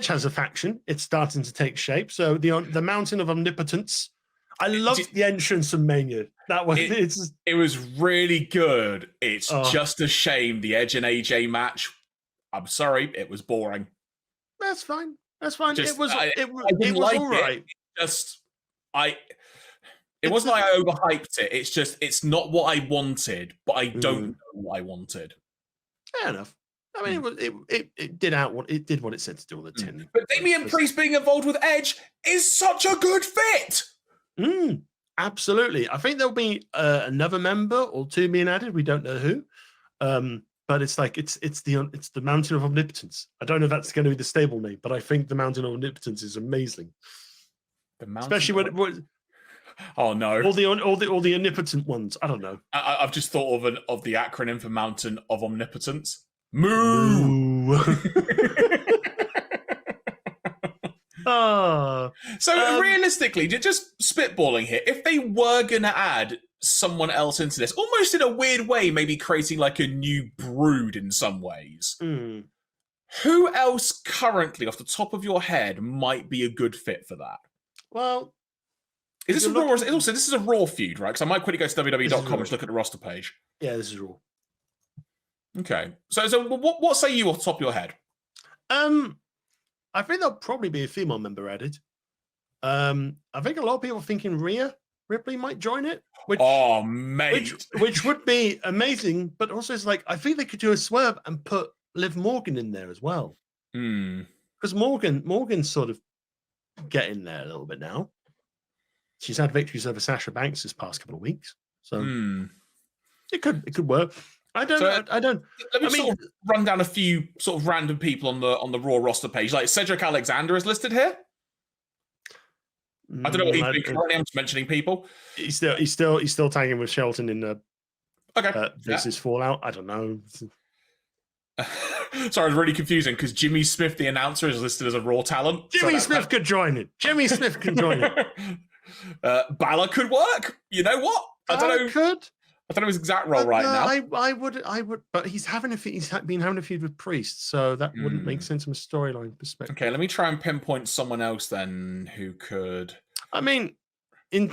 has a faction. It's starting to take shape. So the Mountain of Omnipotence. I loved the entrance of Mania. That was it was really good. It's just a shame the Edge and AJ match. I'm sorry, it was boring. That's fine. It was all right. It wasn't like I overhyped it. It's just it's not what I wanted, but I don't know what I wanted. Fair enough. I mean, it did what it said to do on the tin. But Damian Priest being involved with Edge is such a good fit. Absolutely. I think there'll be another member or two being added. We don't know who. But it's like it's the Mountain of Omnipotence. I don't know if that's going to be the stable name, but I think the Mountain of Omnipotence is amazing. Especially when oh no, all the omnipotent ones. I don't know. I've just thought of the acronym for Mountain of Omnipotence. Moo. So realistically, just spitballing here, if they were going to add someone else into this, almost in a weird way, maybe creating like a new brood in some ways, who else currently off the top of your head might be a good fit for that? Well, is this a Raw? Also, this is a Raw feud, right? Because I might quickly go to WWE.com and look at the roster page. Yeah, this is Raw. Okay. So what say you off the top of your head? I think there'll probably be a female member added. I think a lot of people are thinking Rhea Ripley might join it. Which would be amazing, but also it's like I think they could do a swerve and put Liv Morgan in there as well. Because Morgan's sort of getting there a little bit now. She's had victories over Sasha Banks this past couple of weeks, so it could work. I don't. Let me sort of run down a few sort of random people on the Raw roster page. Like Cedric Alexander is listed here. I don't know what he's doing currently. I'm just mentioning people. He's still tagging with Shelton in the versus Fallout. I don't know. Sorry, it was really confusing because Jimmy Smith, the announcer, is listed as a Raw talent. Jimmy Smith could join it. Jimmy Smith can join it. Balor could work. You know what? I don't know his exact role right now. I would, but he's been having a feud with Priest, so that wouldn't make sense from a storyline perspective. Okay, let me try and pinpoint someone else then who could. I mean, there's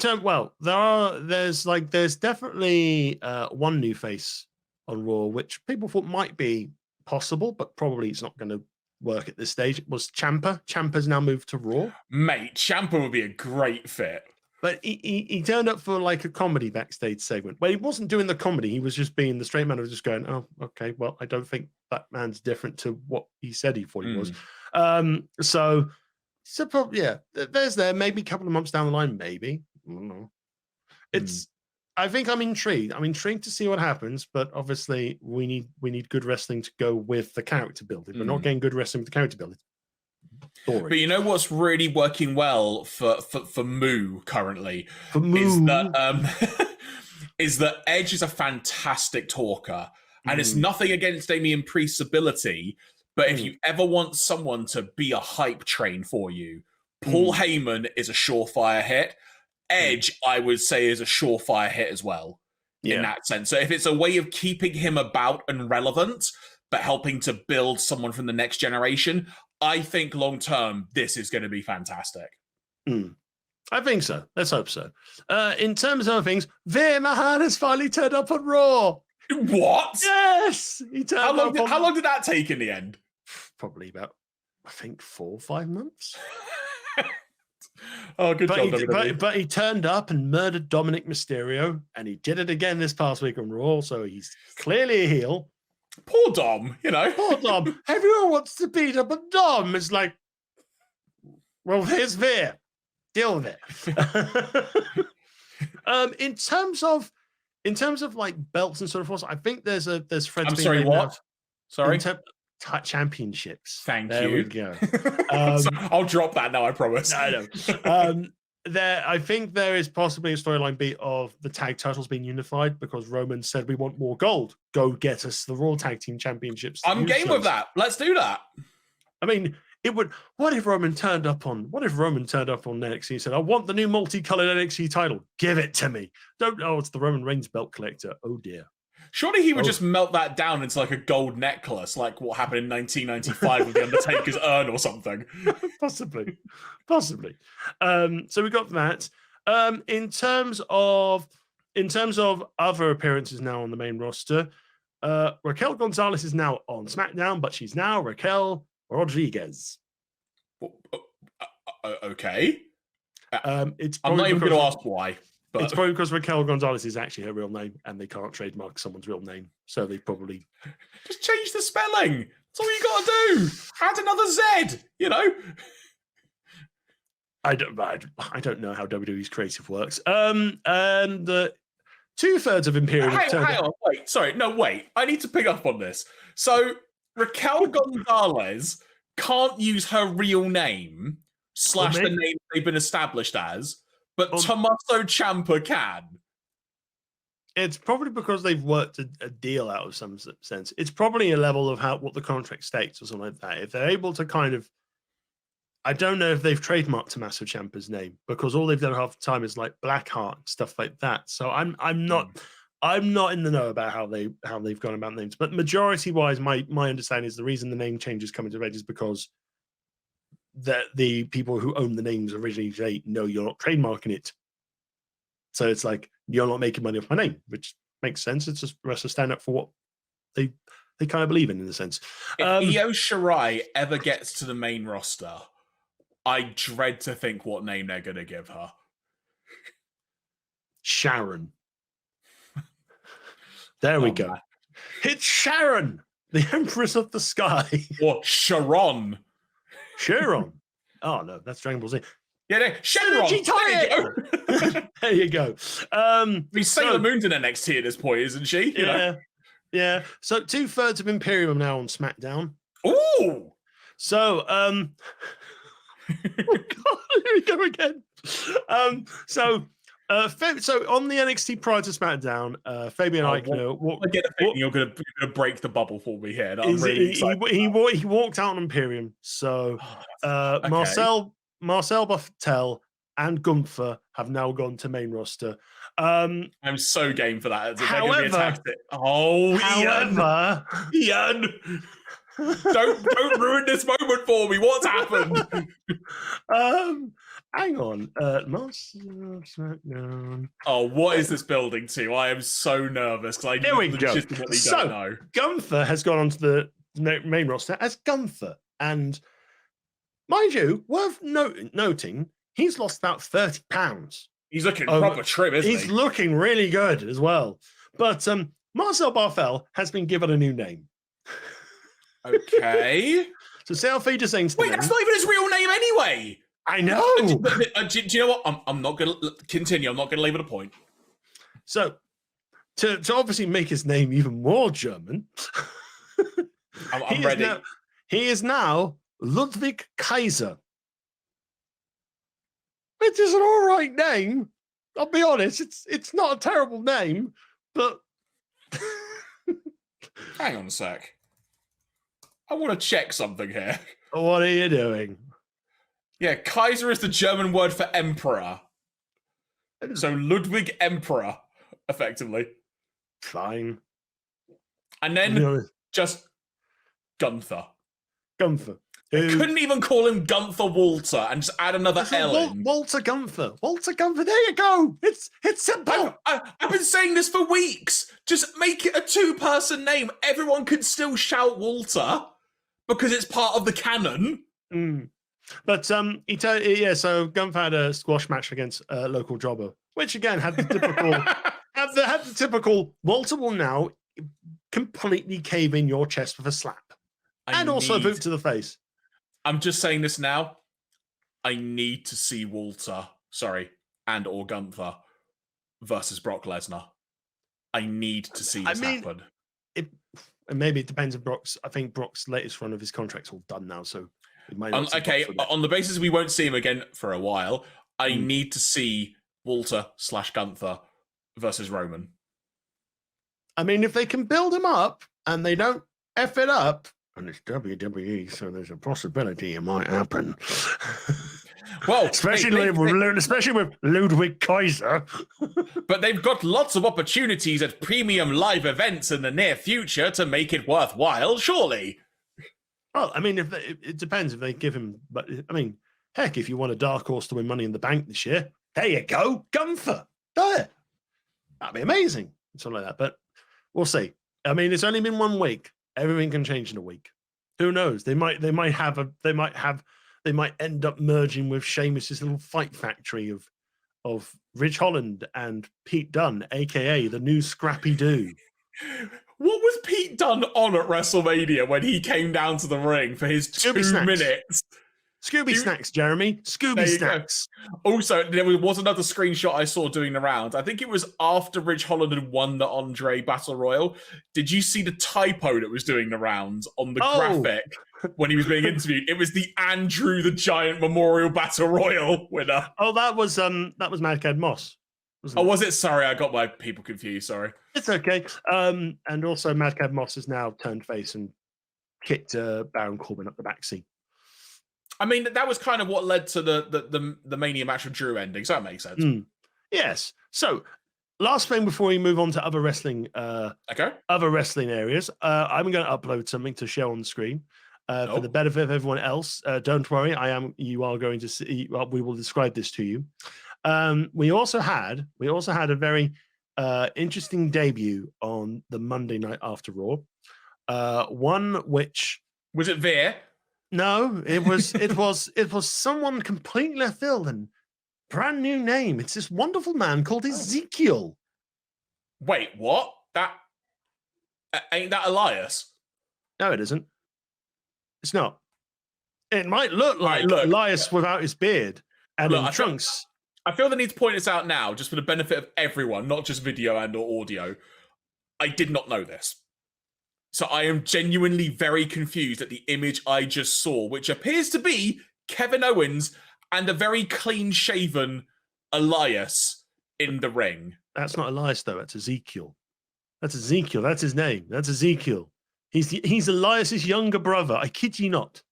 definitely one new face on Raw, which people thought might be possible, but probably it's not going to work at this stage. It was Ciampa. Ciampa's now moved to Raw. Mate, Ciampa would be a great fit. But he turned up for like a comedy backstage segment. Well, he wasn't doing the comedy. He was just being the straight man of just going, oh, okay, well, I don't think that man's different to what he said he thought he was. So probably, yeah, there's maybe a couple of months down the line, maybe. I don't know. I think I'm intrigued. I'm intrigued to see what happens, but obviously we need good wrestling to go with the character building. We're not getting good wrestling with the character building. Boring. But you know what's really working well for Moo currently is that Edge is a fantastic talker, and it's nothing against Damian Priest's ability. But if you ever want someone to be a hype train for you, Paul Heyman is a surefire hit. Edge, I would say, is a surefire hit as well in that sense. So if it's a way of keeping him about and relevant, but helping to build someone from the next generation, I think long term, this is going to be fantastic. I think so. Let's hope so. In terms of other things, Veer Mahan has finally turned up on Raw. What? Yes! He turned how long did that take in the end? Probably about, I think, 4 or 5 months. Oh, good job. But he turned up and murdered Dominic Mysterio, and he did it again this past week on Raw, so he's clearly a heel. Poor Dom, you know. Poor Dom. Everyone wants to beat up a Dom. It's like, well, here's Veer. Deal with it. In terms of like belts and so forth, I think there's Fred's. I'm sorry, what? Sorry. Championships. Thank you. There we go. So I'll drop that now, I promise. I know. I think there is possibly a storyline beat of the tag titles being unified because Roman said we want more gold. Go get us the Raw Tag Team Championships. I'm game with that. Let's do that. I mean, it would. What if Roman turned up on NXT and said, "I want the new multicolored NXT title. Give it to me." Don't. Oh, it's the Roman Reigns belt collector. Oh dear. Surely he would just melt that down into like a gold necklace, like what happened in 1995 with the Undertaker's urn or something. Possibly. So we got that. In terms of other appearances now on the main roster, Raquel Gonzalez is now on SmackDown, but she's now Raquel Rodriguez. Okay. I'm not even going to ask why. But it's probably because Raquel Gonzalez is actually her real name, and they can't trademark someone's real name, so they probably just change the spelling. That's all you got to do. Add another Z. You know. I don't know how WWE's creative works. And 2/3 of Imperium. Hang on, wait. Sorry, no, wait. I need to pick up on this. So Raquel Gonzalez can't use her real name / the name they've been established as. But Tommaso Ciampa can. It's probably because they've worked a deal out of some sense. It's probably a level of what the contract states or something like that. If they're able to kind of, I don't know if they've trademarked Tommaso Ciampa's name because all they've done half the time is like Blackheart and stuff like that. So I'm not in the know about how they've gone about names. But majority wise, my understanding is the reason the name changes come into red is because that the people who own the names originally say, no, you're not trademarking it. So it's like, you're not making money off my name, which makes sense. It's just the rest of stand up for what they kind of believe in a sense. If Io Shirai ever gets to the main roster, I dread to think what name they're going to give her. Sharon. There we go. Man. It's Sharon, the Empress of the Sky. Or Sharon. Sharon. Oh no, that's Dragon Ball Z. Yeah, no, Sharon. There you go. Sailor Moon's in NXT at this point, isn't she? Yeah. So 2/3 of Imperium now on SmackDown. Ooh. So oh God, here we go again. So on the NXT prior to SmackDown, Fabian Eichner. I get a feeling you're going to break the bubble for me here. He walked out on Imperium. So okay. Marcel Bartel and Gunther have now gone to main roster. I'm so game for that. However, Ian, don't ruin this moment for me. What's happened? Hang on. SmackDown. Oh, what is this building to? I am so nervous because I legitimately don't know. Gunther has gone onto the main roster as Gunther, and mind you, worth noting, he's lost about 30 pounds. He's looking proper trim, isn't he? He's looking really good as well. But Marcel Barthel has been given a new name. Okay. So Selfie just saying, wait, that's not even his real name anyway. I know. Do you know what? I'm not going to continue. I'm not going to labor the point. So to obviously make his name even more German, I'm ready. He is now Ludwig Kaiser. It is an all right name. I'll be honest. It's not a terrible name, but hang on a sec. I want to check something here. What are you doing? Yeah, Kaiser is the German word for emperor. So Ludwig Emperor, effectively. Fine. And then just Gunther. Gunther. They couldn't even call him Gunther Walter and just add another L in. Walter Gunther. Walter Gunther. There you go. It's simple. I've been saying this for weeks. Just make it a 2-person name. Everyone can still shout Walter because it's part of the canon. But so Gunther had a squash match against a local jobber, which again had the typical had the typical Walter will now completely cave in your chest with a slap. And also a boot to the face. I'm just saying this now. I need to see Walter, and or Gunther versus Brock Lesnar. I need to see this happen. And maybe it depends on I think Brock's latest run of his contract's all done now, so it might not. On the basis we won't see him again for a while, I need to see Walter/Gunther versus Roman. I mean, if they can build him up and they don't F it up, and it's WWE, so there's a possibility it might happen. Well, especially with Ludwig Kaiser. But they've got lots of opportunities at premium live events in the near future to make it worthwhile, surely. Well, I mean, it depends if they give him. But I mean, heck, if you want a dark horse to win Money in the Bank this year, there you go, Gunther. There, that'd be amazing, something like that. But we'll see. I mean, it's only been 1 week. Everything can change in a week. Who knows? They might end up merging with Sheamus's little fight factory of Ridge Holland and Pete Dunne, aka the new Scrappy Doo. What was Pete Dunne on at WrestleMania when he came down to the ring for his Scooby 2 minutes? Scooby Snacks, Jeremy. Scooby Snacks. Also, there was another screenshot I saw doing the rounds. I think it was after Ridge Holland had won the Andre Battle Royal. Did you see the typo that was doing the rounds on the graphic when he was being interviewed? It was the Andrew the Giant Memorial Battle Royal winner. Oh, that was Madcap Moss. Was it? Sorry, I got my people confused. Sorry. It's okay. And also Madcap Moss has now turned face and kicked Baron Corbin up the backseat. I mean, that was kind of what led to the Mania match with Drew ending, so that makes sense. Yes. So, last thing before we move on to other wrestling, other wrestling areas, I'm going to upload something to show on the screen for the benefit of everyone else. Don't worry, you are going to see. Well, we will describe this to you. We also had a very interesting debut on the Monday night after Raw. One which was it Veer? No, it was someone completely left field and brand new name. It's this wonderful man called Ezekiel. Wait, what? That ain't that Elias? No, it isn't. It's not. It might look like Elias without his beard and in trunks. I feel the need to point this out now, just for the benefit of everyone, not just video and or audio. I did not know this. So I am genuinely very confused at the image I just saw, which appears to be Kevin Owens and a very clean-shaven Elias in the ring. That's not Elias, though. That's Ezekiel. That's Ezekiel. That's his name. That's Ezekiel. He's Elias's younger brother. I kid you not.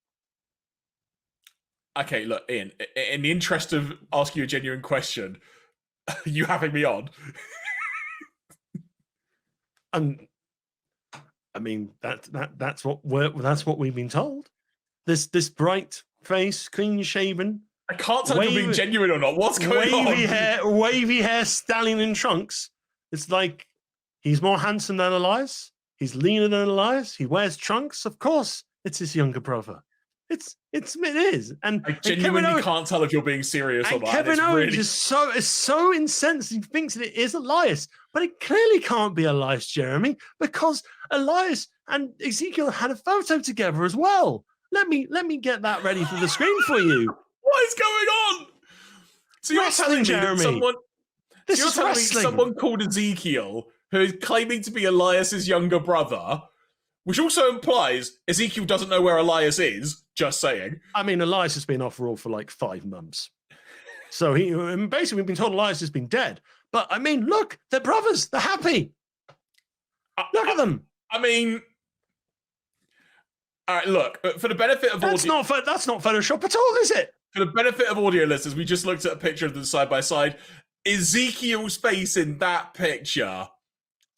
Okay, look, Ian, in the interest of asking you a genuine question, are you having me on? I mean, that's what we've been told. This bright face, clean shaven. I can't tell if you're being genuine or not. What's going on? Wavy hair, stallion in trunks. It's like he's more handsome than Elias. He's leaner than Elias. He wears trunks. Of course, it's his younger brother. It is. And I genuinely can't tell if you're being serious or not. Kevin Owens is so incensed. He thinks that it is Elias, but it clearly can't be Elias, Jeremy, because Elias and Ezekiel had a photo together as well. Let me get that ready for the screen for you. What is going on? So you're telling me Jeremy. Someone called Ezekiel, who is claiming to be Elias's younger brother, which also implies Ezekiel doesn't know where Elias is. Just saying. I mean, Elias has been off Raw for like 5 months. So basically we've been told Elias has been dead. But I mean, look, they're brothers. They're happy. Look at them. I mean, all right, look, for the benefit of that's not Photoshop at all, is it? For the benefit of audio listeners, we just looked at a picture of them side by side. Ezekiel's face in that picture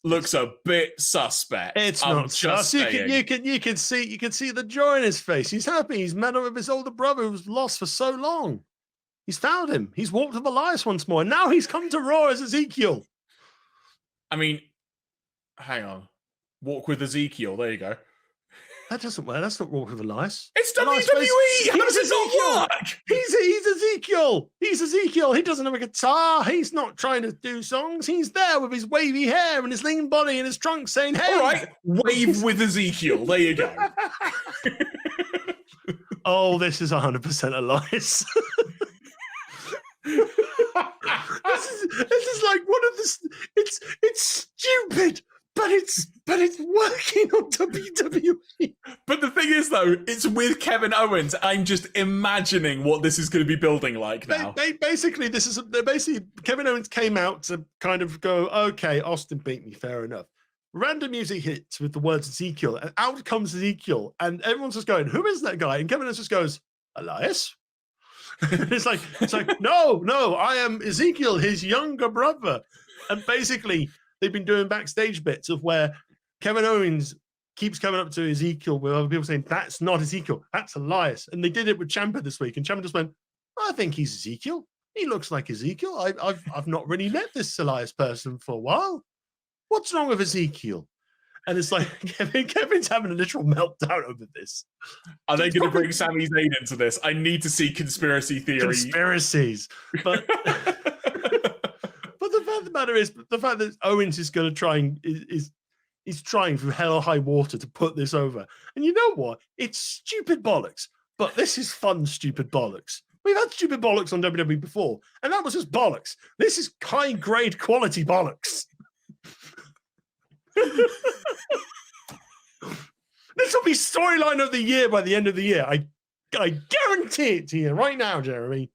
looks a bit suspect. It's I'm not just sus. You saying. can see the joy in his face. He's happy. He's met up with his older brother who was lost for so long. He's found him. He's walked with Elias once more. And now he's come to Raw as Ezekiel. I mean, hang on. Walk with Ezekiel. There you go. That doesn't work. That's not Walk with Elias. It's Elias WWE. How does He's it not Ezekiel. work? He's Ezekiel. He's Ezekiel. He doesn't have a guitar. He's not trying to do songs. He's there with his wavy hair and his lean body and his trunk saying, hey. All right. Wave with Ezekiel. There you go. Oh, this is 100% Elias. This is like one of the. It's stupid, but it's working on WWE. But the thing is, though, it's with Kevin Owens. I'm just imagining what this is going to be building like now. Basically, Kevin Owens came out to kind of go, okay, Austin beat me, fair enough. Random music hits with the words Ezekiel, and out comes Ezekiel, and everyone's just going, who is that guy? And Kevin Owens just goes, Elias? it's like no, I am Ezekiel, his younger brother. And basically they've been doing backstage bits of where Kevin Owens keeps coming up to Ezekiel with other people saying that's not Ezekiel, that's Elias. And they did it with Ciampa this week, and Ciampa just went, I think he's Ezekiel. He looks like Ezekiel. I've not really met this Elias person for a while. What's wrong with Ezekiel? And it's like Kevin's having a literal meltdown over this. Are they going to bring Sami Zayn into this? I need to see conspiracy theory. Conspiracies. But but the fact of the matter is, the fact that Owens is going to try and is trying through hell or high water to put this over. And you know what? It's stupid bollocks. But this is fun, stupid bollocks. We've had stupid bollocks on WWE before, and that was just bollocks. This is high-grade quality bollocks. This will be storyline of the year by the end of the year. I guarantee it to you right now, Jeremy.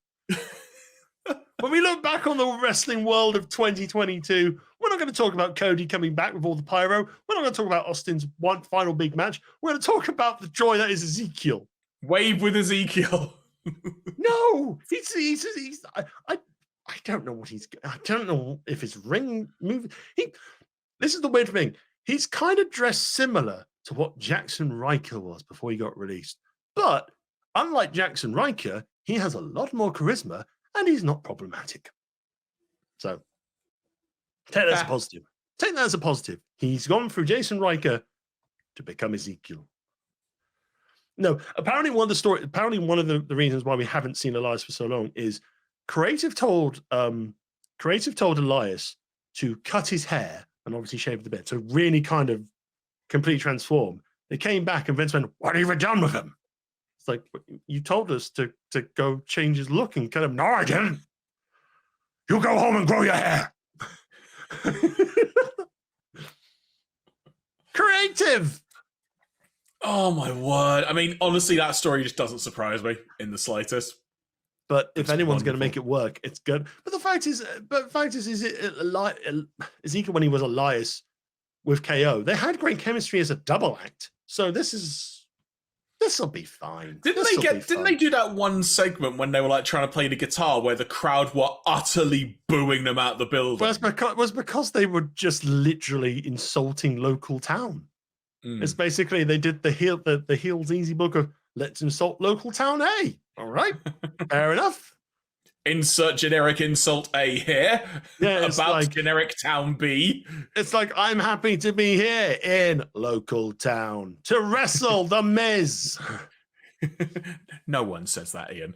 When we look back on the wrestling world of 2022, we're not going to talk about Cody coming back with all the pyro. We're not going to talk about Austin's one final big match. We're going to talk about the joy that is Ezekiel. Wave with Ezekiel. No, I don't know what I don't know if his ring move. This is the weird thing. He's kind of dressed similar to what Jackson Riker was before he got released. But unlike Jackson Riker, he has a lot more charisma and he's not problematic. So take that as a positive. Take that as a positive. He's gone through Jason Riker to become Ezekiel. No, apparently one of the reasons why we haven't seen Elias for so long is Creative told Elias to cut his hair and obviously shave the bit, so really kind of completely transform. They came back and Vince went, "What have you done with him?" It's like, you told us to go change his look and cut him. No, I didn't. You go home and grow your hair. Creative. Oh my word! I mean, honestly, that story just doesn't surprise me in the slightest. But if anyone's going to make it work, it's good. But the fact is, Ezekiel when he was Elias with KO, they had great chemistry as a double act. So this will be fine. Didn't they do that one segment when they were like trying to play the guitar where the crowd were utterly booing them out the building? Well, it was because they were just literally insulting local town. It's basically they did the heels easy book of let's insult local town A. All right, fair enough. Insert generic insult A here. Yeah, about like, generic town B. It's like, I'm happy to be here in local town to wrestle The Miz. No one says that, Ian.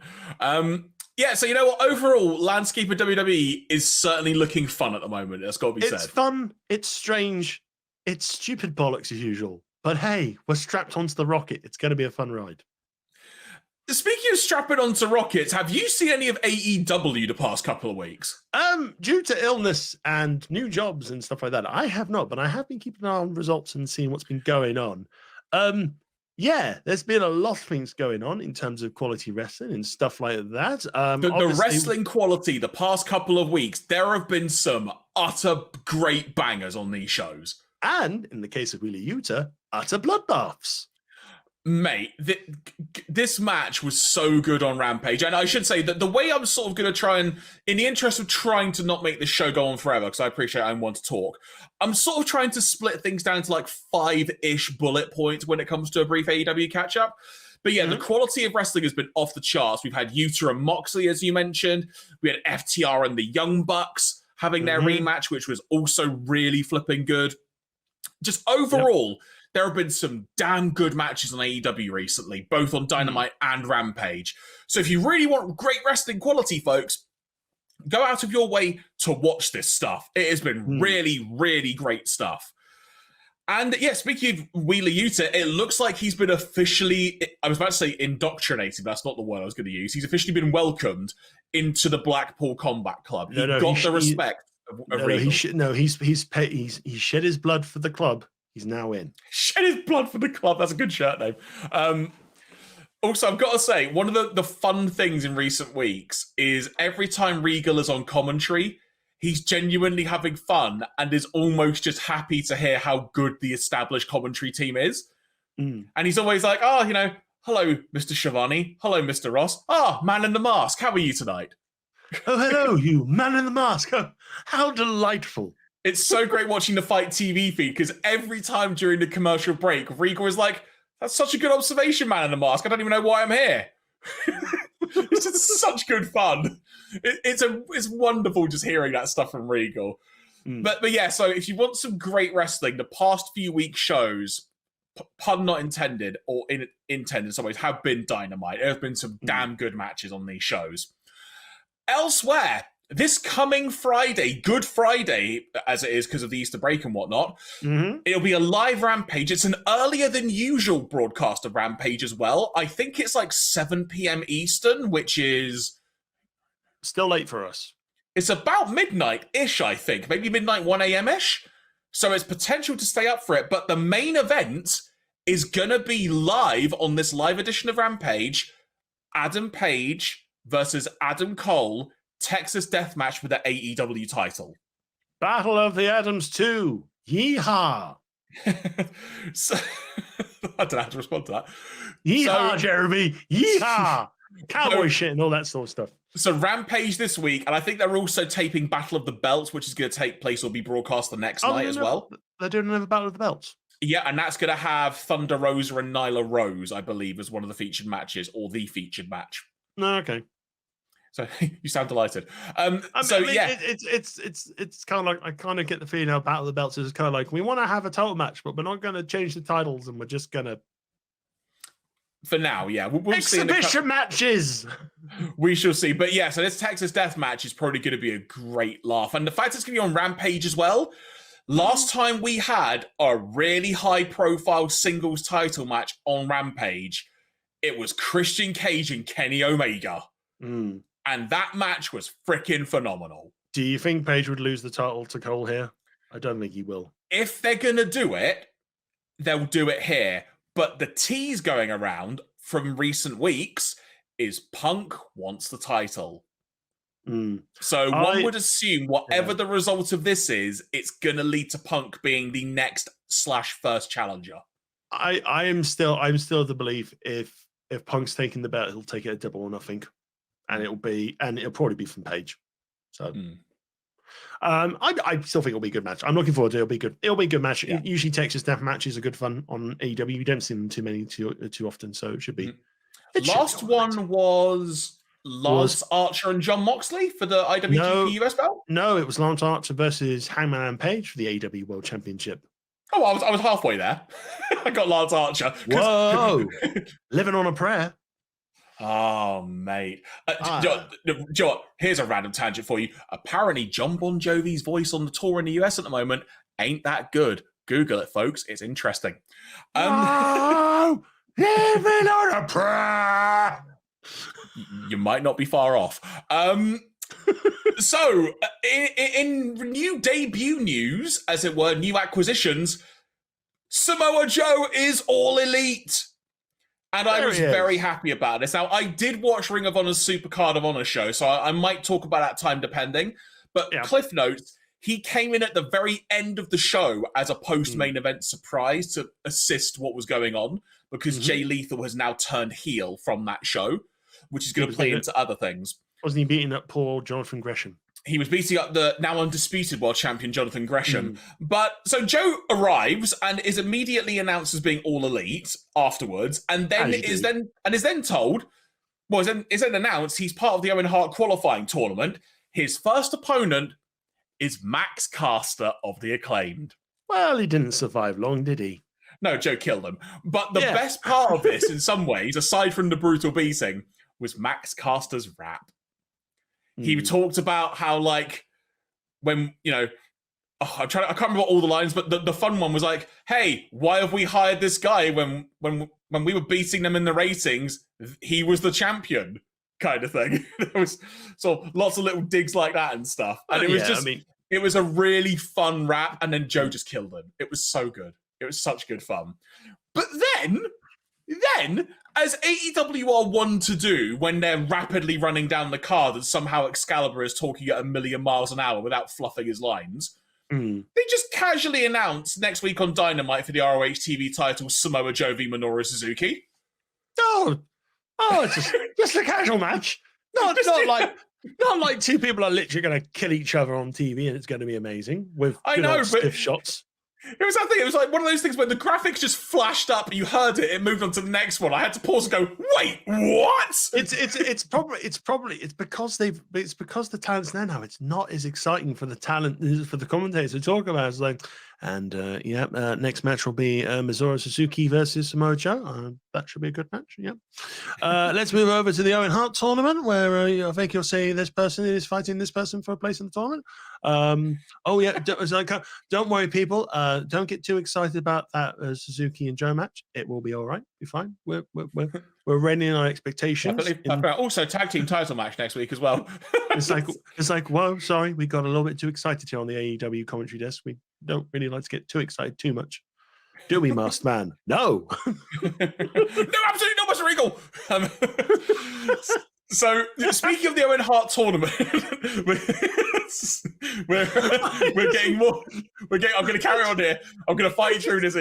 Yeah, so you know what? Overall, landscape of WWE is certainly looking fun at the moment. That's got to be said. It's fun. It's strange. It's stupid bollocks as usual. But hey, we're strapped onto the rocket. It's going to be a fun ride. Speaking of strapping onto rockets, have you seen any of AEW the past couple of weeks? Due to illness and new jobs and stuff like that, I have not, but I have been keeping an eye on results and seeing what's been going on. Yeah, there's been a lot of things going on in terms of quality wrestling and stuff like that. The wrestling quality the past couple of weeks, there have been some utter great bangers on these shows. And in the case of Wheeler Yuta, utter bloodbaths. Mate, this match was so good on Rampage. And I should say that the way I'm sort of going to try and, in the interest of trying to not make this show go on forever, because I appreciate I'm one to talk, I'm sort of trying to split things down to like 5-ish bullet points when it comes to a brief AEW catch-up. But yeah, the quality of wrestling has been off the charts. We've had Yuta and Moxley, as you mentioned. We had FTR and the Young Bucks having their rematch, which was also really flipping good. Just overall, there have been some damn good matches on AEW recently, both on Dynamite and Rampage. So if you really want great wrestling quality, folks, go out of your way to watch this stuff. It has been really, really great stuff. And yeah, speaking of Wheeler Yuta, it looks like he's been officially, I was about to say indoctrinated, but that's not the word I was going to use. He's officially been welcomed into the Blackpool Combat Club. He got the respect of Regal. He shed his blood for the club. He's now in. Shed his blood for the club. That's a good shirt name. Also, I've got to say, one of the fun things in recent weeks is every time Regal is on commentary, he's genuinely having fun and is almost just happy to hear how good the established commentary team is. And he's always like, hello, Mr. Schiavone. Hello, Mr. Ross. Man in the mask. How are you tonight? Oh, hello, you man in the mask. Oh, how delightful. It's so great watching the Fight TV feed because every time during the commercial break, Regal is like, that's such a good observation, man in the mask. I don't even know why I'm here. It's just such good fun. It's wonderful just hearing that stuff from Regal. But yeah, so if you want some great wrestling, the past few week shows, pun not intended, or intended in some ways, have been dynamite. There have been some damn good matches on these shows. Elsewhere, this coming Friday, Good Friday, as it is because of the Easter break and whatnot, it'll be a live Rampage. It's an earlier than usual broadcast of Rampage as well. I think it's like 7 p.m. Eastern, which is... still late for us. It's about midnight-ish, I think. Maybe midnight 1 a.m.-ish. So it's potential to stay up for it. But the main event is going to be live on this live edition of Rampage. Adam Page versus Adam Cole, Texas Deathmatch for the AEW title. Battle of the Adams 2. Yeehaw. So, I don't have to respond to that. Yeehaw, Jeremy. Yeehaw. Cowboy shit and all that sort of stuff. So Rampage this week, and I think they're also taping Battle of the Belts, which is going to take place or be broadcast the next night as well. They're doing another Battle of the Belts. Yeah, and that's going to have Thunder Rosa and Nyla Rose, I believe, as one of the featured matches, or the featured match. No, okay. So you sound delighted. Yeah, it's kind of like, I kind of get the feeling how Battle of the Belts is kind of like, we want to have a title match, but we're not going to change the titles, and we're just going to. For now, yeah, we'll exhibition matches. We shall see, but yeah. So this Texas Death Match is probably going to be a great laugh, and the fact it's going to be on Rampage as well. Last time we had a really high-profile singles title match on Rampage, it was Christian Cage and Kenny Omega. And that match was freaking phenomenal. Do you think Page would lose the title to Cole here? I don't think he will. If they're going to do it, they'll do it here. But the tease going around from recent weeks is Punk wants the title. So one would assume whatever the result of this is, it's going to lead to Punk being the next / first challenger. I'm still of the belief if Punk's taking the belt, he'll take it at double or nothing. And it'll probably be from Page. So, I still think it'll be a good match. I'm looking forward to it. It'll be a good match. Yeah. Usually, Texas Death matches are good fun on AEW. You don't see them too often, so it should be. Last one was Lance Archer and John Moxley for the IWGP US belt. No, it was Lance Archer versus Hangman and Page for the AEW World Championship. Oh, I was halfway there. I got Lance Archer. Whoa, living on a prayer. Oh, mate. John, here's a random tangent for you. Apparently, John Bon Jovi's voice on the tour in the US at the moment ain't that good. Google it, folks. It's interesting. Oh, living on a prayer. You might not be far off. So, in new debut news, as it were, new acquisitions, Samoa Joe is all elite. And I was very happy about this. Now, I did watch Ring of Honor's Supercard of Honor show, so I might talk about that time depending. But Cliff notes, He came in at the very end of the show as a post-main event surprise to assist what was going on, because Jay Lethal has now turned heel from that show, which is going to play into other things. Wasn't he beating up poor Jonathan Gresham? He was beating up the now undisputed world champion Jonathan Gresham. But so Joe arrives and is immediately announced as being All Elite afterwards, and then is then told, well, is then announced he's part of the Owen Hart qualifying tournament. His first opponent is Max Caster of the Acclaimed. Well, he didn't survive long, did he? No, Joe killed him. But the best part of this, in some ways, aside from the brutal beating, was Max Caster's rap. He talked about how, like, when, you know, I can't remember all the lines, but the fun one was like, hey, why have we hired this guy when we were beating them in the ratings? He was the champion, kind of thing. There was lots of little digs like that and stuff. And it was it was a really fun rap, and then Joe just killed him. It was so good. It was such good fun. But then, as AEW are one to do when they're rapidly running down the card and somehow Excalibur is talking at 1,000,000 miles an hour without fluffing his lines, they just casually announced next week on Dynamite for the ROH TV title Samoa Joe v Minoru Suzuki. It's just a casual match. Not like two people are literally going to kill each other on TV and it's going to be amazing with stiff shots. It was that thing. It was like one of those things where the graphics just flashed up, you heard it, it moved on to the next one. I had to pause and go, wait, what? It's because the talent's there now. It's not as exciting for the talent, for the commentators to talk about. It's like, and next match will be Minoru Suzuki versus Samoa Joe. That should be a good match. Yeah. Let's move over to the Owen Hart tournament, where I think you'll see this person is fighting this person for a place in the tournament. Don't worry, people. Don't get too excited about that Suzuki and Joe match. It will be all right. Be fine. We're reining our expectations. Also, tag team title match next week as well. it's like, whoa, sorry, we got a little bit too excited here on the AEW commentary desk. We don't really like to get too excited too much. Do we, Masked Man? No. No, absolutely not, Mr. Regal. So, speaking of the Owen Hart tournament, we're getting more. I'm going to carry on here. I'm going to fight through this.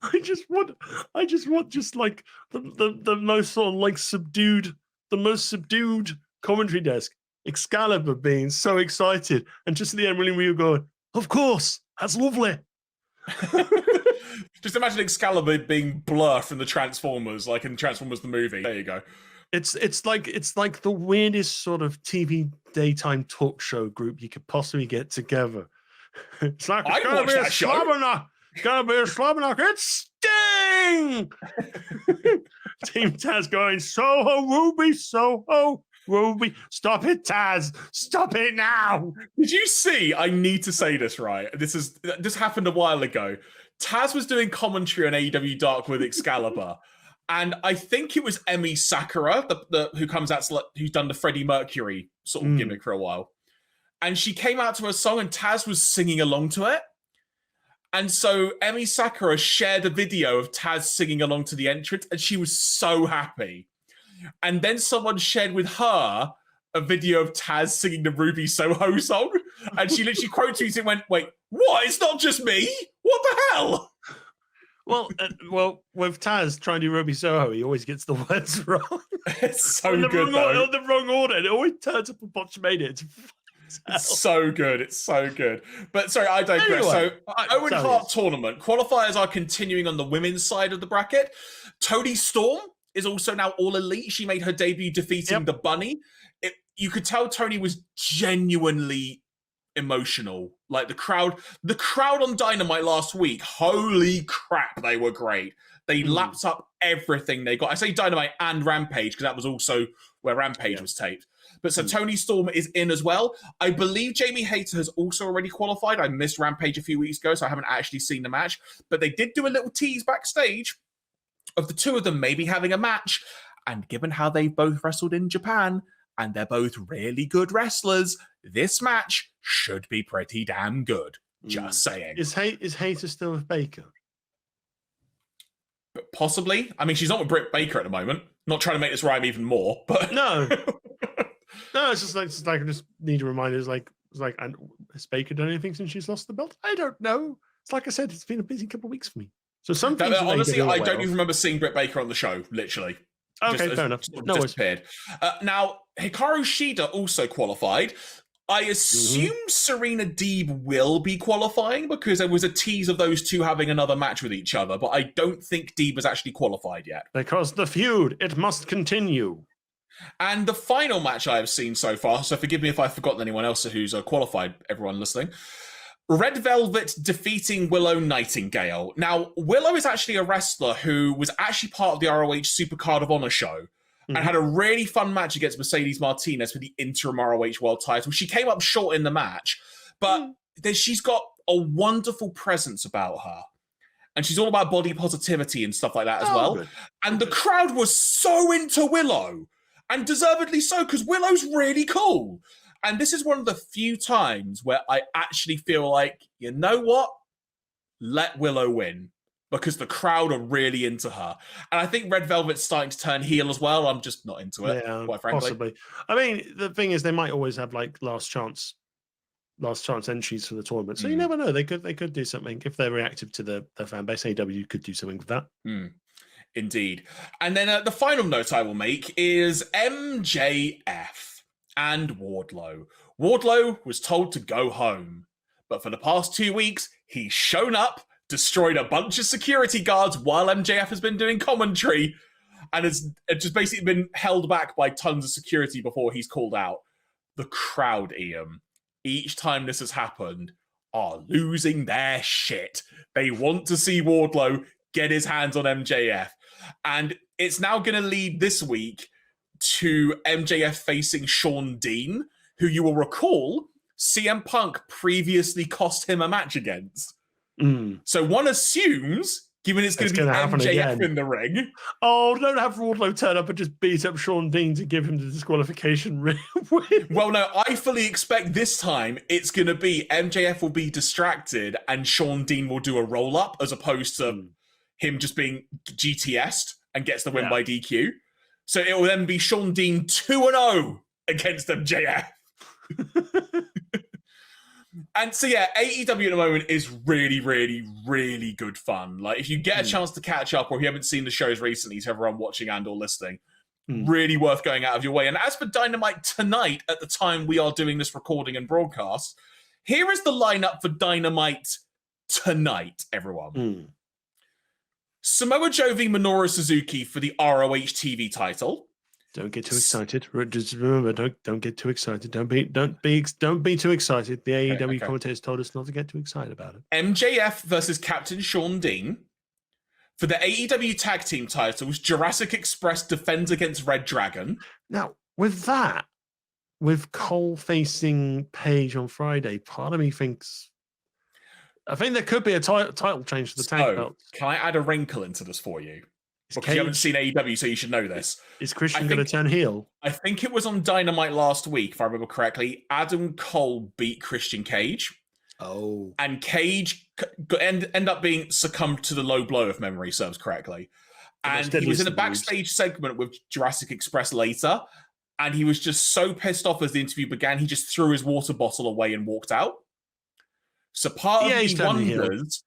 I just want like the most sort of like subdued commentary desk. Excalibur being so excited, and just at the end, William Regal going, "Of course, that's lovely." Just imagine Excalibur being Blur from the Transformers, like in Transformers the movie. There you go. It's like the weirdest sort of TV daytime talk show group you could possibly get together. It's like it's gonna be a slobberknock. It's gonna be a slobberknock. It's Sting. Team Taz going, Soho Ruby, Soho Ruby. Stop it, Taz. Stop it now. Did you see? I need to say this right. This happened a while ago. Taz was doing commentary on AEW Dark with Excalibur. And I think it was Emi Sakura, who comes out, who's done the Freddie Mercury sort of gimmick for a while. And she came out to her song and Taz was singing along to it. And so Emi Sakura shared a video of Taz singing along to the entrance and she was so happy. And then someone shared with her a video of Taz singing the Ruby Soho song. And she literally quote tweeted and went, wait, what? It's not just me? What the hell? Well, with Taz trying to do Ruby Soho, he always gets the words wrong. It's so good, though. The wrong order, and it always turns up a botch-made. It's so good. It's so good. But sorry, I digress. Anyway, so Owen Hart tournament qualifiers are continuing on the women's side of the bracket. Toni Storm is also now All Elite. She made her debut defeating the Bunny. You could tell Toni was genuinely emotional. Like the crowd on Dynamite last week, holy crap, they were great. They lapped up everything they got. I say Dynamite and Rampage because that was also where Rampage was taped. But so Toni Storm is in as well. I believe Jamie Hayter has also already qualified. I missed Rampage a few weeks ago, so I haven't actually seen the match. But they did do a little tease backstage of the two of them maybe having a match. And given how they've both wrestled in Japan, and they're both really good wrestlers, this match should be pretty damn good. Just saying. Is Hayter still with Baker? Possibly. I mean, she's not with Britt Baker at the moment. Not trying to make this rhyme even more, but no. No, it's just like I just need to remind us, like It's like, and has Baker done anything since she's lost the belt? I don't know. It's like I said, it's been a busy couple of weeks for me. So some things honestly, I don't even remember seeing Britt Baker on the show, literally. Okay, fair enough. No worries. Disappeared. Now, Hikaru Shida also qualified. I assume Serena Deeb will be qualifying because there was a tease of those two having another match with each other, but I don't think Deeb has actually qualified yet. Because the feud, it must continue. And the final match I have seen so far, so forgive me if I've forgotten anyone else who's qualified, everyone listening. Red Velvet defeating Willow Nightingale. Now, Willow is actually a wrestler who was actually part of the ROH Supercard of Honor show and had a really fun match against Mercedes Martinez for the interim ROH World title. She came up short in the match, but she's got a wonderful presence about her. And she's all about body positivity and stuff like that as well. Good. And the crowd was so into Willow, and deservedly so, because Willow's really cool. And this is one of the few times where I actually feel like, you know what? Let Willow win. Because the crowd are really into her. And I think Red Velvet's starting to turn heel as well. I'm just not into it, quite frankly. Possibly. I mean, the thing is, they might always have like last chance entries for the tournament. So you never know. They could do something. If they're reactive to their fan base, AEW could do something with that. Indeed. And then the final note I will make is MJF and Wardlow. Wardlow was told to go home. But for the past 2 weeks, he's shown up, destroyed a bunch of security guards while MJF has been doing commentary, and has just basically been held back by tons of security before he's called out. The crowd, Iain, each time this has happened, are losing their shit. They want to see Wardlow get his hands on MJF. And it's now going to lead this week to MJF facing Sean Dean, who you will recall CM Punk previously cost him a match against. So one assumes, given it's going to be MJF in the ring. Oh, don't have Wardlow turn up and just beat up Sean Dean to give him the disqualification win. Well, no, I fully expect this time it's going to be MJF will be distracted and Sean Dean will do a roll-up as opposed to him just being GTS'd and gets the win by DQ. So it will then be Sean Dean 2-0 against MJF. And so, yeah, AEW at the moment is really, really, really good fun. Like, if you get a chance to catch up or if you haven't seen the shows recently, to everyone watching and or listening, really worth going out of your way. And as for Dynamite tonight, at the time we are doing this recording and broadcast, here is the lineup for Dynamite tonight, everyone. Samoa Joe v Minoru Suzuki for the ROH TV title. Don't get too excited. Just remember, don't get too excited. Don't be too excited. The AEW commentators told us not to get too excited about it. MJF versus Captain Sean Dean. For the AEW tag team titles, Jurassic Express defends against Red Dragon. Now, with that, with Cole facing Page on Friday, part of me thinks, I think there could be a title change to the tag belts. Can I add a wrinkle into this for you? Because you haven't seen AEW, so you should know this. Is Christian going to turn heel? I think it was on Dynamite last week, if I remember correctly. Adam Cole beat Christian Cage. Oh. And Cage end up being succumbed to the low blow, if memory serves correctly. And he was in a backstage segment with Jurassic Express later, and he was just so pissed off as the interview began, he just threw his water bottle away and walked out. So part of me wonders...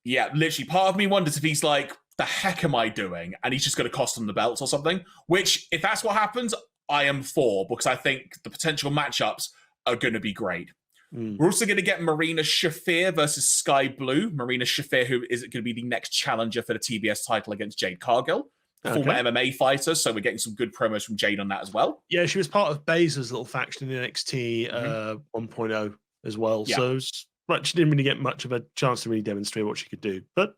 Yeah, literally, part of me wonders if he's like, the heck am I doing? And he's just going to cost them the belts or something. Which, if that's what happens, I am for, because I think the potential matchups are going to be great. We're also going to get Marina Shafir versus Sky Blue. Marina Shafir, who is going to be the next challenger for the TBS title against Jade Cargill, former MMA fighter. So we're getting some good promos from Jade on that as well. Yeah, she was part of Baser's little faction in NXT 1.0 as well. Yeah. So she didn't really get much of a chance to really demonstrate what she could do. But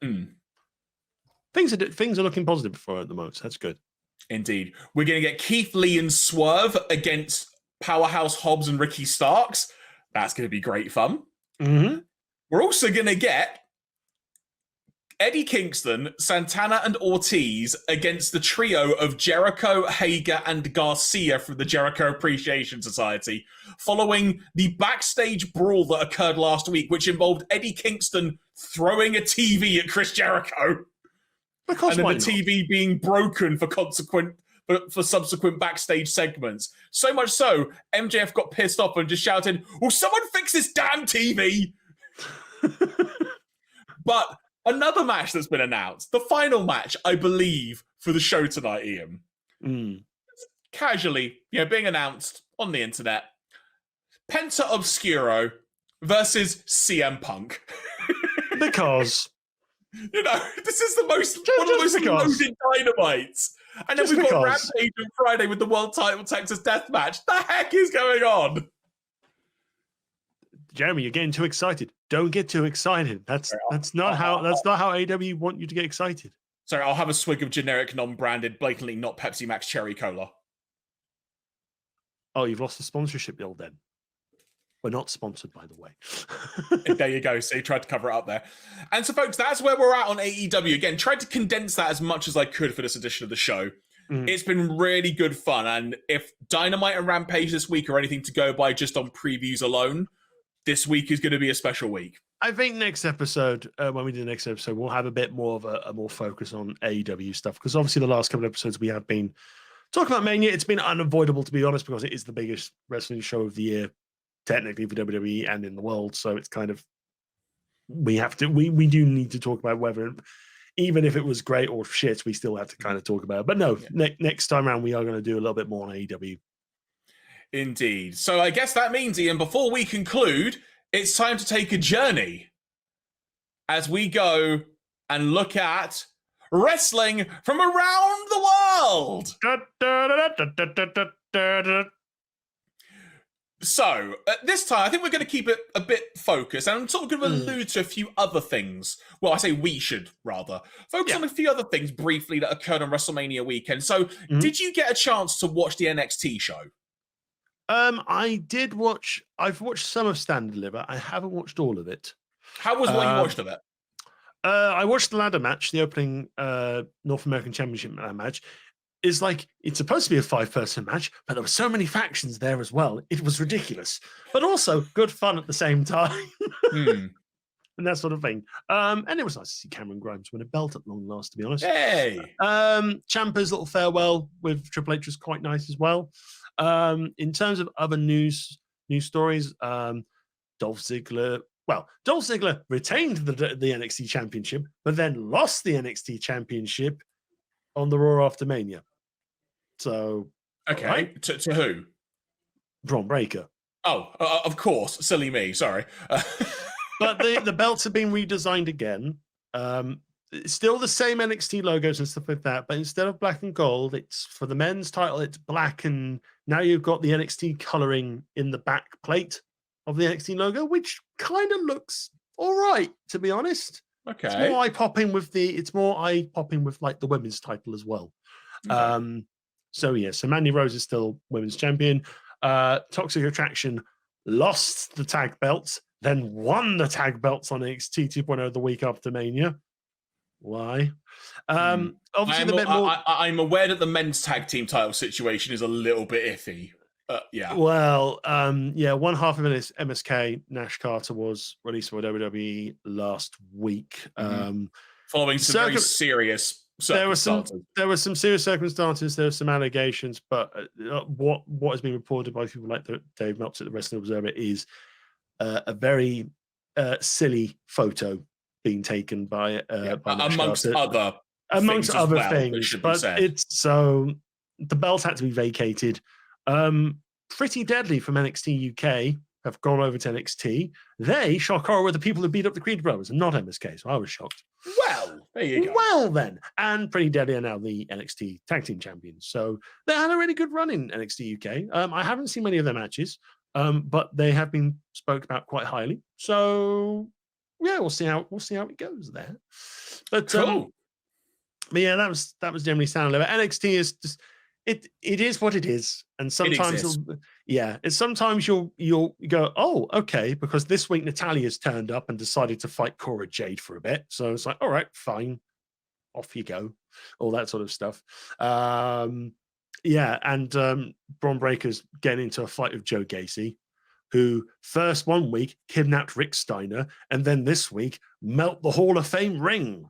things are looking positive for her at the moment. So that's good. Indeed. We're going to get Keith Lee and Swerve against Powerhouse Hobbs and Ricky Starks. That's going to be great fun. We're also going to get Eddie Kingston, Santana, and Ortiz against the trio of Jericho, Hager, and Garcia from the Jericho Appreciation Society, following the backstage brawl that occurred last week, which involved Eddie Kingston throwing a TV at Chris Jericho. Because and then the TV being broken for consequent for subsequent backstage segments. So much so, MJF got pissed off and just shouted, "Will someone fix this damn TV?" But another match that's been announced, the final match, I believe, for the show tonight, Ian. Casually, being announced on the internet. Penta Obscuro versus CM Punk. Because... this is one of the most loaded dynamites. And then we've got Rampage on Friday with the World Title Texas Death Match. The heck is going on? Jeremy, you're getting too excited. Don't get too excited. That's not how AEW want you to get excited. Sorry, I'll have a swig of generic, non-branded, blatantly not Pepsi Max cherry cola. Oh, you've lost the sponsorship deal then. We're not sponsored, by the way. There you go. So you tried to cover it up there. And so, folks, that's where we're at on AEW. Again, tried to condense that as much as I could for this edition of the show. It's been really good fun. And if Dynamite and Rampage this week are anything to go by just on previews alone, this week is going to be a special week. I think next episode, when we do the next episode, we'll have a bit more of a more focus on AEW stuff. Because obviously the last couple of episodes we have been talking about Mania. It's been unavoidable, to be honest, because it is the biggest wrestling show of the year, technically for WWE and in the world. So it's kind of, we do need to talk about whether, even if it was great or shit, we still have to kind of talk about it. But no, next time around, we are going to do a little bit more on AEW. Indeed. So I guess that means, Ian, before we conclude, it's time to take a journey as we go and look at wrestling from around the world. So, this time, I think we're going to keep it a bit focused, and I'm sort of going to allude to a few other things. Well, I say we should, rather. Focus on a few other things briefly that occurred on WrestleMania weekend. So, did you get a chance to watch the NXT show? I've watched some of Stand and Deliver. I haven't watched all of it. How was what you watched of it? I watched the ladder match, the opening North American Championship match. It's supposed to be a 5-person match, but there were so many factions there as well. It was ridiculous, but also good fun at the same time. And that sort of thing. And it was nice to see Cameron Grimes win a belt at long last, to be honest. Hey! Ciampa's little farewell with Triple H was quite nice as well. In terms of other news stories, Dolph Ziggler retained the NXT Championship, but then lost the NXT Championship on the Raw after Mania. So, okay, right? To who? Braun Breaker. Oh, of course, silly me. Sorry. But the belts have been redesigned again. It's still the same NXT logos and stuff like that, but instead of black and gold, it's for the men's title, it's black, and now you've got the NXT coloring in the back plate of the NXT logo, which kind of looks all right, to be honest. Okay. It's more eye-popping with like the women's title as well. Okay. So Mandy Rose is still women's champion. Toxic Attraction lost the tag belts, then won the tag belts on NXT 2.0 the week after Mania. Why? Obviously, I'm aware that the men's tag team title situation is a little bit iffy. Yeah. Well, one half of MSK, Nash Carter, was released by WWE last week. Following some very serious circumstances. There were some serious circumstances. There were some allegations, but what has been reported by people like Dave Meltzer at the Wrestling Observer is a very silly photo being taken by amongst other things. But it's so the belt had to be vacated. Pretty Deadly from NXT UK have gone over to NXT. They, shock horror, were the people who beat up the Creed brothers and not MSK, so I was shocked. Well, there you go. Well then, and Pretty Deadly are now the NXT tag team champions, so they had a really good run in NXT UK. I haven't seen many of their matches, but they have been spoke about quite highly. So yeah, we'll see how it goes there. But cool. But yeah, that was generally sound level. NXT is just it is what it is, and sometimes sometimes you'll go, oh, okay, because this week Natalia's turned up and decided to fight Cora Jade for a bit, so it's like, all right, fine, off you go, all that sort of stuff. And Braun Breaker's getting into a fight with Joe Gacy, who first one week kidnapped Rick Steiner, and then this week melt the Hall of Fame ring.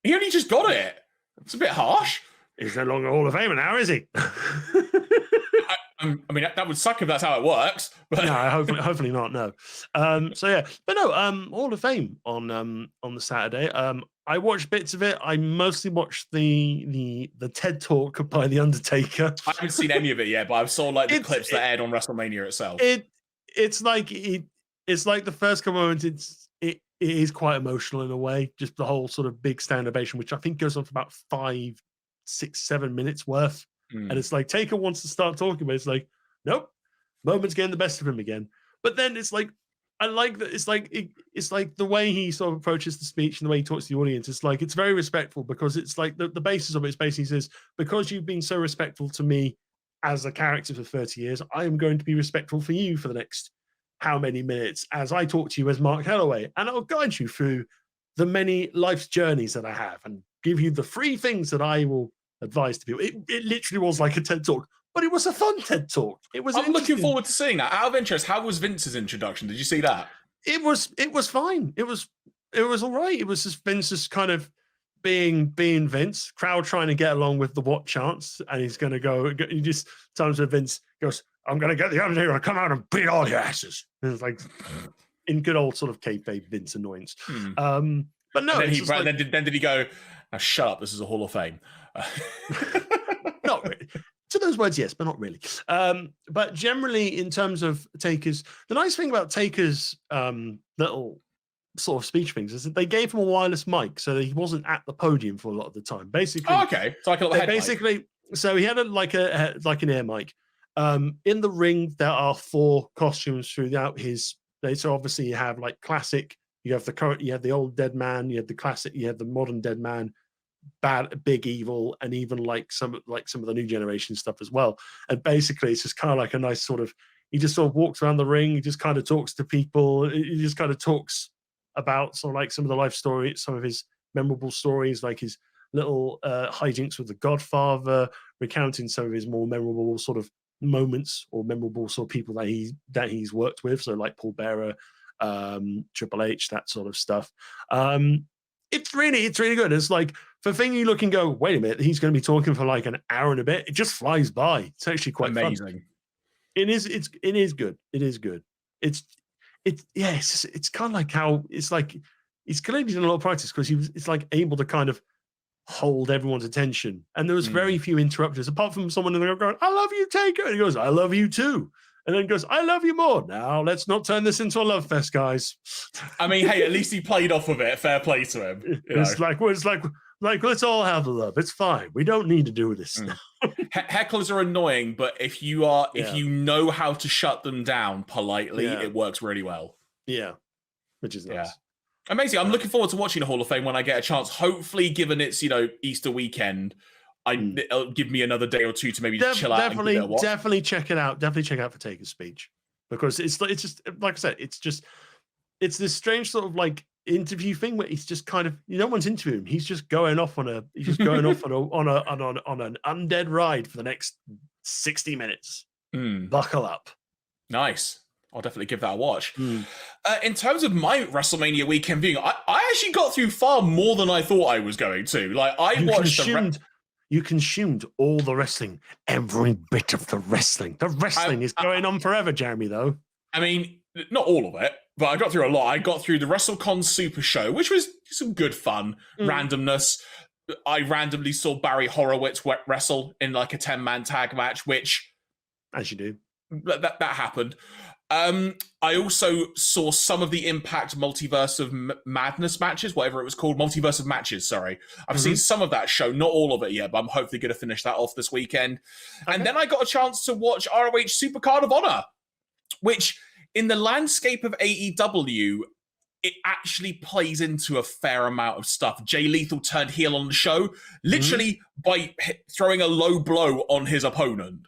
He only just got it. It's a bit harsh. He's no longer Hall of Famer now, is he? I mean, that would suck if that's how it works. But no, hopefully not. No. So yeah, but no. Hall of Fame on the Saturday. I watched bits of it. I mostly watched the TED Talk by the Undertaker. I haven't seen any of it yet, but I saw like the clips that aired on WrestleMania itself. It's like the first couple of moments. It is quite emotional in a way. Just the whole sort of big stand ovation, which I think goes on for about 5, 6, 7 minutes worth. And it's like Taker wants to start talking, but it's like, nope, moment's getting the best of him again. But then it's like, I like that. It's like the way he sort of approaches the speech and the way he talks to the audience. It's like, it's very respectful, because it's like the basis of it is basically says, because you've been so respectful to me as a character for 30 years, I am going to be respectful for you for the next how many minutes as I talk to you as Mark Holloway, and I'll guide you through the many life's journeys that I have and give you the 3 things that I will advice to people. It literally was like a TED Talk, but it was a fun TED Talk. It was. I'm looking forward to seeing that. Out of interest, how was Vince's introduction? Did you see that? It was fine. It was all right. It was just Vince just kind of being Vince. Crowd trying to get along with the what chants, and he's going to go. He just times where Vince goes, "I'm going to get the Undertaker to come out and beat all your asses." And it's like in good old sort of kayfabe Vince annoyance. But no, then did he go? Now shut up. This is a Hall of Fame. Not really. To those words, yes, but not really. But generally, in terms of Taker's, the nice thing about Taker's little sort of speech things is that they gave him a wireless mic, so that he wasn't at the podium for a lot of the time. Basically, okay, so like a little head mic. So he had like an air mic. In the ring, there are 4 costumes throughout his. So obviously, you have like classic. You have the old dead man. You have the classic. You have the modern dead man. Bad, big, evil, and even like some of the new generation stuff as well. And basically, it's just kind of like a nice sort of. He just sort of walks around the ring. He just kind of talks to people. He just kind of talks about sort of like some of the life story, some of his memorable stories, like his little hijinks with the Godfather, recounting some of his more memorable sort of moments or memorable sort of people that he's worked with. So like Paul Bearer, Triple H, that sort of stuff. It's really good. It's like the thing you look and go, wait a minute, he's going to be talking for like an hour and a bit. It just flies by. It's actually quite amazing. Fun. It is good. It is good. It's kind of like how it's like he's clearly done a lot of practice, because it's like able to kind of hold everyone's attention. And there was very few interrupters, apart from someone in there going, "I love you, Taker." And he goes, "I love you too." And then goes, "I love you more." Now let's not turn this into a love fest, guys. I mean, hey, at least he played off of it. Fair play to him. It's like let's all have the love. It's fine. We don't need to do this. Hecklers are annoying, but if you know how to shut them down politely, it works really well. Yeah, which is nice. Yeah. Amazing. I'm looking forward to watching the Hall of Fame when I get a chance. Hopefully, given it's Easter weekend, it'll give me another day or two to maybe chill out. Definitely check it out. Definitely check out for Taker's speech, because it's just like I said, it's this strange sort of like interview thing where he's just kind of no one's interviewing him. He's just going off on an undead ride for the next 60 minutes. Buckle up. Nice. I'll definitely give that a watch. In terms of my WrestleMania weekend viewing, I actually got through far more than I thought I was going to. Like you consumed all the wrestling, every bit of the wrestling. The wrestling is going on forever, Jeremy, though. I mean, not all of it, but I got through a lot. I got through the WrestleCon Super Show, which was some good fun, randomness. I randomly saw Barry Horowitz wrestle in like a 10-man tag match, which... As you do. That happened. I also saw some of the Impact Multiverse of Madness matches, whatever it was called. Multiverse of Matches, sorry. I've seen some of that show, not all of it yet, but I'm hopefully going to finish that off this weekend. Okay. And then I got a chance to watch ROH Supercard of Honor, which in the landscape of AEW, it actually plays into a fair amount of stuff. Jay Lethal turned heel on the show, literally by throwing a low blow on his opponent.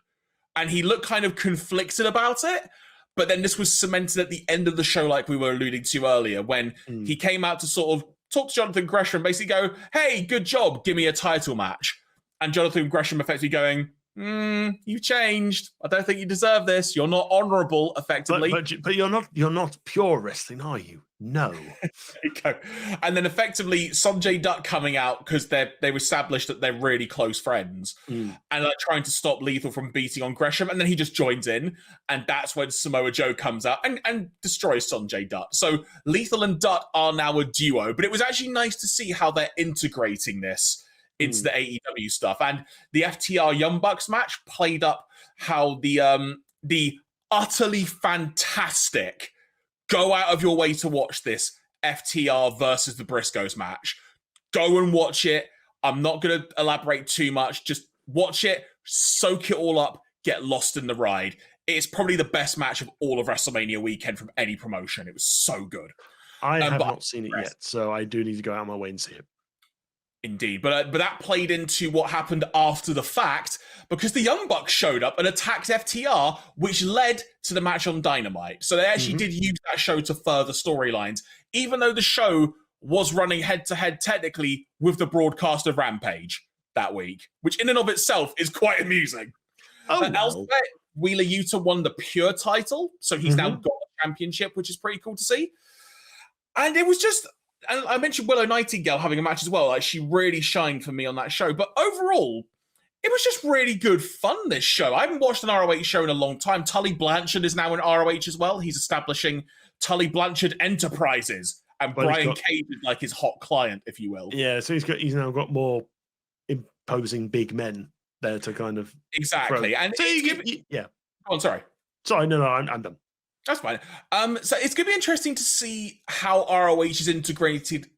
And he looked kind of conflicted about it. But then this was cemented at the end of the show, like we were alluding to earlier, when he came out to sort of talk to Jonathan Gresham, basically go, "Hey, good job, give me a title match." And Jonathan Gresham effectively going, You changed. I don't think you deserve this. You're not honorable, effectively. But you're not pure wrestling, are you? No. There you go. And then effectively, Sonjay Dutt coming out because they've established that they're really close friends and like trying to stop Lethal from beating on Gresham. And then he just joins in. And that's when Samoa Joe comes out and destroys Sonjay Dutt. So Lethal and Dutt are now a duo. But it was actually nice to see how they're integrating this into the AEW stuff. And the FTR Young Bucks match played up how the utterly fantastic go out of your way to watch this FTR versus the Briscoes match. Go and watch it. I'm not going to elaborate too much. Just watch it, soak it all up, get lost in the ride. It's probably the best match of all of WrestleMania weekend from any promotion. It was so good. I have not seen it yet, so I do need to go out of my way and see it. Indeed, but that played into what happened after the fact because the Young Bucks showed up and attacked FTR, which led to the match on Dynamite. So they actually did use that show to further storylines, even though the show was running head-to-head technically with the broadcast of Rampage that week, which in and of itself is quite amusing. Elsewhere, Wheeler Yuta won the Pure title, so he's now got a championship, which is pretty cool to see. And it was just... And I mentioned Willow Nightingale having a match as well. Like, she really shined for me on that show. But overall, it was just really good fun, this show. I haven't watched an ROH show in a long time. Tully Blanchard is now in ROH as well. He's establishing Tully Blanchard Enterprises. And Brian Cage is like his hot client, if you will. Yeah, so he's now got more imposing big men there to kind of... Exactly. Throw. And so yeah. Oh, I'm sorry. Sorry, no, I'm done. That's fine. So it's going to be interesting to see how ROH is integrated,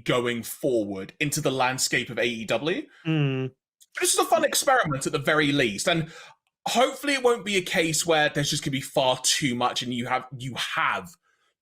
going forward into the landscape of AEW. This is a fun experiment at the very least, and hopefully it won't be a case where there's just going to be far too much, and you have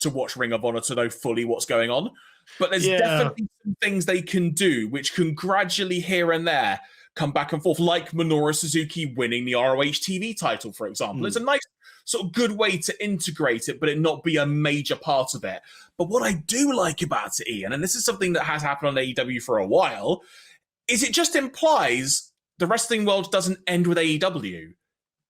to watch Ring of Honor to know fully what's going on. But there's definitely some things they can do, which can gradually here and there come back and forth, like Minoru Suzuki winning the ROH TV title, for example. It's a nice sort of good way to integrate it, but it not be a major part of it. But what I do like about it, Ian, and this is something that has happened on AEW for a while, is it just implies the wrestling world doesn't end with AEW.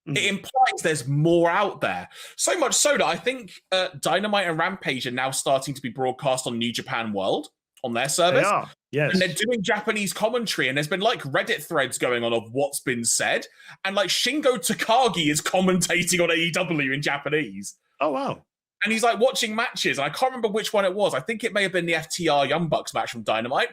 It implies there's more out there. So much so that I think Dynamite and Rampage are now starting to be broadcast on New Japan World on their service. They are, yes. And they're doing Japanese commentary, and there's been like Reddit threads going on of what's been said. And like Shingo Takagi is commentating on AEW in Japanese. Oh, wow. And he's like watching matches. And I can't remember which one it was. I think it may have been the FTR Young Bucks match from Dynamite.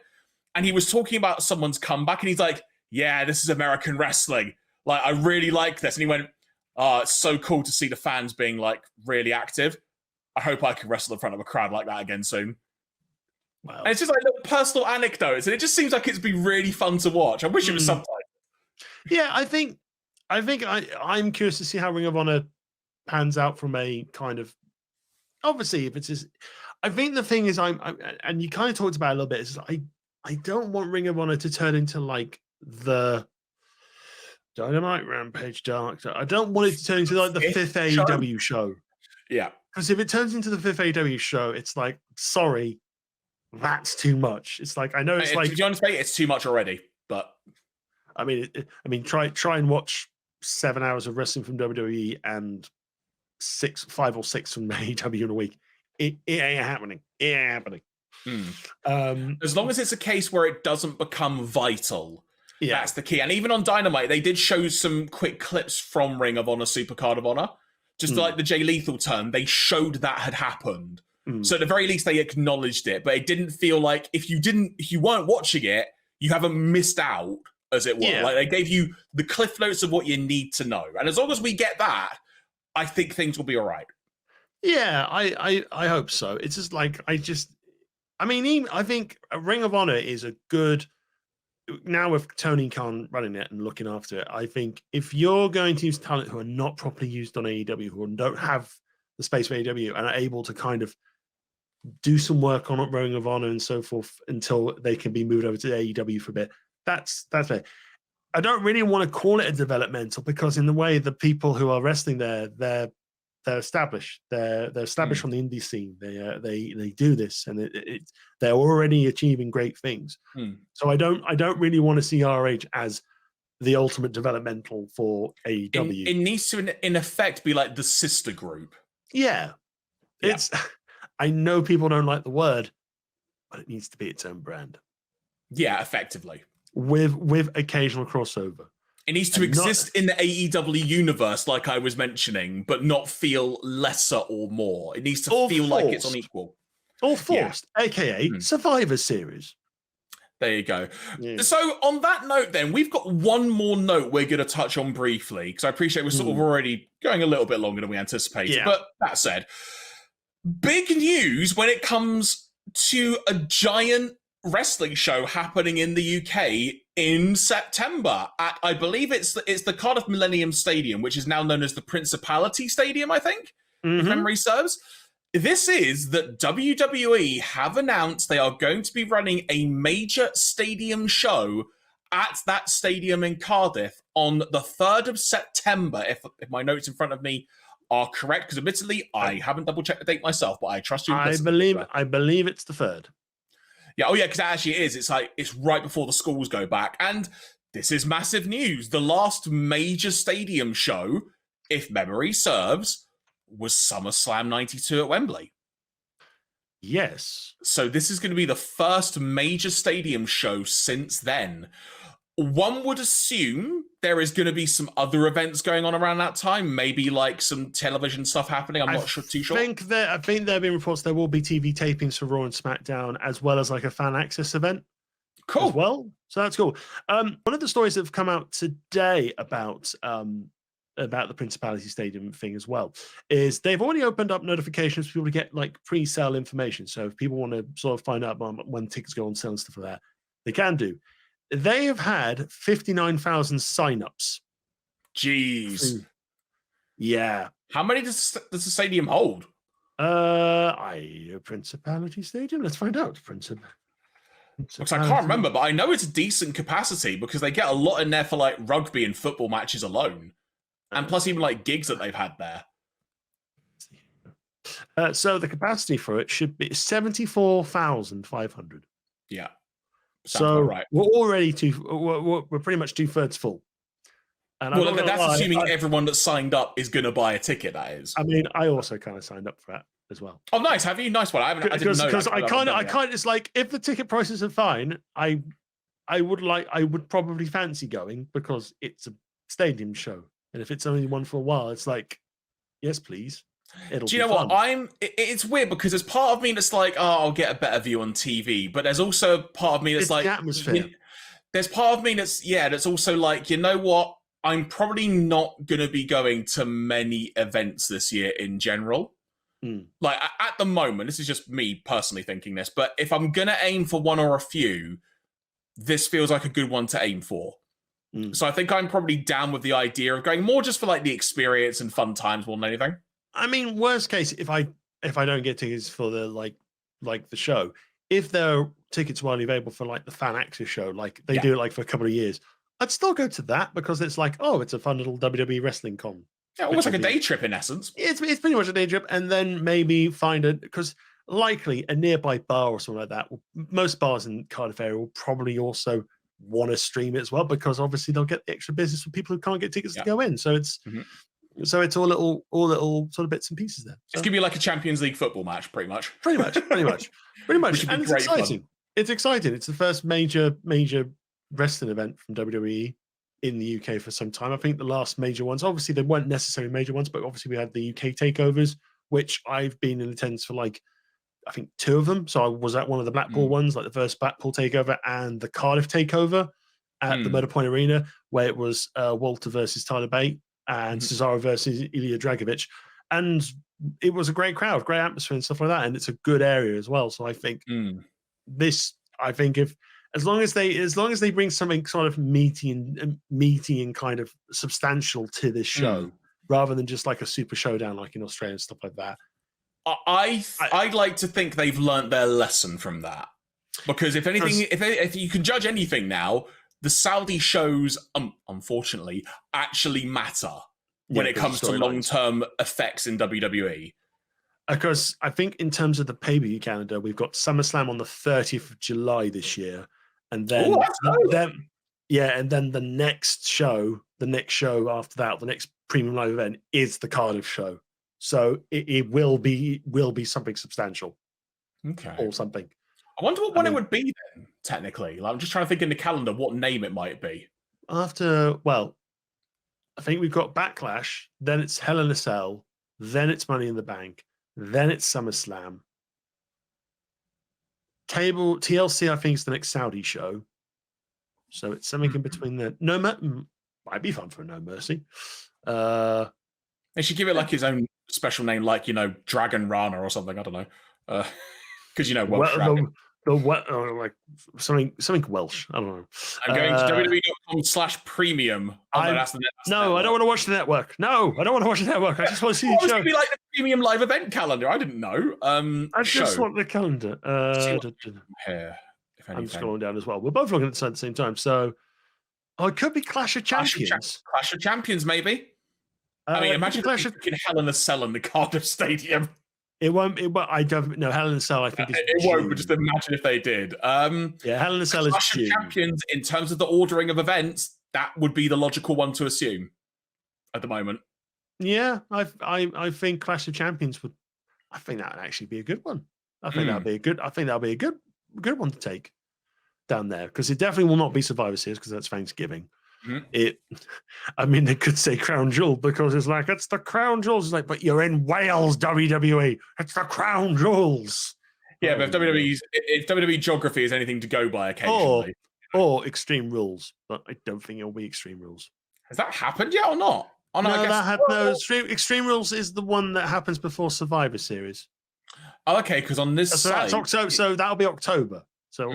And he was talking about someone's comeback, and he's like, yeah, this is American wrestling. Like, I really like this. And he went, oh, it's so cool to see the fans being like really active. I hope I can wrestle in front of a crowd like that again soon. Wow. And it's just like little personal anecdotes, and it just seems like it's been really fun to watch. I wish it was subtitled. Yeah, I think I'm curious to see how Ring of Honor pans out from a kind of, obviously if it's I think the thing is and you kind of talked about it a little bit, is I don't want Ring of Honor to turn into like the Dynamite, Rampage, Dark. I don't want it to turn into like the fifth AEW show. Yeah. Because if it turns into the fifth AEW show, it's like, sorry, that's too much. It's like, I know it's like, to be honest, mate, it's too much already. But I mean, try and watch 7 hours of wrestling from WWE and 5 or 6 from AEW in a week. It ain't happening. It ain't happening. As long as it's a case where it doesn't become vital, that's the key. And even on Dynamite, they did show some quick clips from Ring of Honor, Supercard of Honor, just like the Jay Lethal turn. They showed that had happened. So at the very least, they acknowledged it, but it didn't feel like if you weren't watching it, you haven't missed out, as it were. Yeah. Like, they gave you the cliff notes of what you need to know. And as long as we get that, I think things will be all right. Yeah, I hope so. It's just like, I think Ring of Honor is a good, now with Tony Khan running it and looking after it, I think if you're going to use talent who are not properly used on AEW, who don't have the space for AEW and are able to kind of do some work on Ring of Honor and so forth until they can be moved over to AEW for a bit, that's fair. I don't really want to call it a developmental, because in the way the people who are wrestling there, they're established. They're established from the indie scene. They do this, and they're already achieving great things. So I don't really want to see RH as the ultimate developmental for AEW. It needs to, in effect, be like the sister group. Yeah. It's. I know people don't like the word, but it needs to be its own brand. Yeah, effectively. With occasional crossover. It needs to exist in the AEW universe, like I was mentioning, but not feel lesser or more. It needs to feel like it's on equal. Or forced, aka Survivor Series. There you go. Yeah. So on that note, then, we've got one more note we're going to touch on briefly, because I appreciate we're sort of already going a little bit longer than we anticipated. Yeah. But that said, big news when it comes to a giant wrestling show happening in the UK in September at, I believe it's the Cardiff Millennium Stadium, which is now known as the Principality Stadium, I think, if memory serves. This is that WWE have announced they are going to be running a major stadium show at that stadium in Cardiff on the 3rd of September, if my notes in front of me are correct, because admittedly, I haven't double-checked the date myself, but I trust you. I believe it's the 3rd. Yeah, oh yeah, because it actually is. It's right before the schools go back. And this is massive news. The last major stadium show, if memory serves, was SummerSlam 92 at Wembley. Yes. So this is going to be the first major stadium show since then. One would assume there is going to be some other events going on around that time, maybe like some television stuff happening. I'm not too sure. I think there have been reports there will be TV tapings for Raw and SmackDown, as well as like a fan access event. Cool. As well, so that's cool. One of the stories that have come out today about the Principality Stadium thing as well is they've already opened up notifications for people to get like pre-sale information. So if people want to sort of find out when tickets go on sale and stuff like that, they can do. They have had 59,000 signups. Jeez. Yeah. How many does the stadium hold? Principality Stadium? Let's find out. Because I can't remember, but I know it's a decent capacity because they get a lot in there for like rugby and football matches alone. And plus even like gigs that they've had there. So the capacity for it should be 74,500. Yeah. So right. We're already we're pretty much 2/3 full. And well, that's assuming everyone that signed up is going to buy a ticket. That is. I mean, I also kind of signed up for that as well. Oh, nice. Have you? Nice one. I didn't know. Because I kind of, it's like if the ticket prices are fine, I would probably fancy going because it's a stadium show, and if it's only one for a while, it's like, yes, please. Do you know what? It's weird because there's part of me that's like, oh, I'll get a better view on TV, but there's also part of me that's like, the atmosphere. There's part of me that's also like, you know what? I'm probably not going to be going to many events this year in general. Like at the moment, this is just me personally thinking this, but if I'm going to aim for one or a few, this feels like a good one to aim for. So I think I'm probably down with the idea of going more just for like the experience and fun times more than anything. I mean, worst case, if I don't get tickets for the like the show, if there are tickets widely available for like the fan access show, like they do it like for a couple of years, I'd still go to that because it's like, oh, it's a fun little WWE wrestling con. Yeah, almost like a day trip in essence. It's pretty much a day trip, and then maybe find it because likely a nearby bar or something like that. Most bars in Cardiff area will probably also want to stream it as well because obviously they'll get the extra business for people who can't get tickets to go in. So it's so it's all little sort of bits and pieces there. So, it's gonna be like a Champions League football match, pretty much. Pretty much. And it's exciting. Fun. It's exciting. It's the first major wrestling event from WWE in the UK for some time. I think the last major ones, obviously they weren't necessarily major ones, but obviously we had the UK takeovers, which I've been in attendance for like, I think 2 of them. So I was at one of the Blackpool ones, like the first Blackpool takeover and the Cardiff takeover at the Motorpoint Arena, where it was Walter versus Tyler Bate and Cesaro versus Ilya Dragovich. And it was a great crowd, great atmosphere and stuff like that. And it's a good area as well. So I think as long as they bring something sort of meaty and kind of substantial to this show, rather than just like a super showdown like in Australia and stuff like that. I'd like to think they've learnt their lesson from that, because if anything, if you can judge anything now, the Saudi shows, unfortunately, actually matter when it comes to long-term effects in WWE. Because I think in terms of the pay-per-view calendar, we've got SummerSlam on the 30th of July this year. And then, Yeah, and then the next show after that, the next Premium Live Event is the Cardiff show. So it will be something substantial. Okay. Or something. I wonder what one it would be then, technically. Like, I'm just trying to think in the calendar what name it might be. I think we've got Backlash, then it's Hell in a Cell, then it's Money in the Bank, then it's SummerSlam. TLC, I think, is the next Saudi show. So it's something in between there. Might be fun for a No Mercy. They should give it like his own special name, like, Dragon Rana or something. I don't know. Because, Welsh Dragon. Like something Welsh. I don't know. I'm going to www.com/premium. I don't want to watch the network. No, I don't want to watch the network. I just want to see the show. It's going to be like the Premium Live Event calendar. I didn't know. I just want the calendar. Here, I'm scrolling down as well. We're both looking at the same time. So, it could be Clash of Champions. Clash of Champions, maybe. I mean, imagine Clash of Hell in a Cell in the Cardiff Stadium. It won't. I don't know. Hell in a Cell, I think it won't. But just imagine if they did. Yeah, Hell in a Cell is Clash of Champions. In terms of the ordering of events, that would be the logical one to assume at the moment. Yeah, I think Clash of Champions would. I think that would actually be a good one. I think that'd be a good. I think that'd be a good one to take down there, because it definitely will not be Survivor Series, because that's Thanksgiving. Mm-hmm. They could say Crown Jewel, because it's the Crown Jewels. It's like, but you're in Wales, WWE. It's the Crown Jewels. Yeah, but if WWE geography is anything to go by occasionally. Or Extreme Rules, but I don't think it'll be Extreme Rules. Has that happened yet or not? Oh, no, Extreme Rules is the one that happens before Survivor Series. Oh, okay, because on this site... That's October, so that'll be October. So...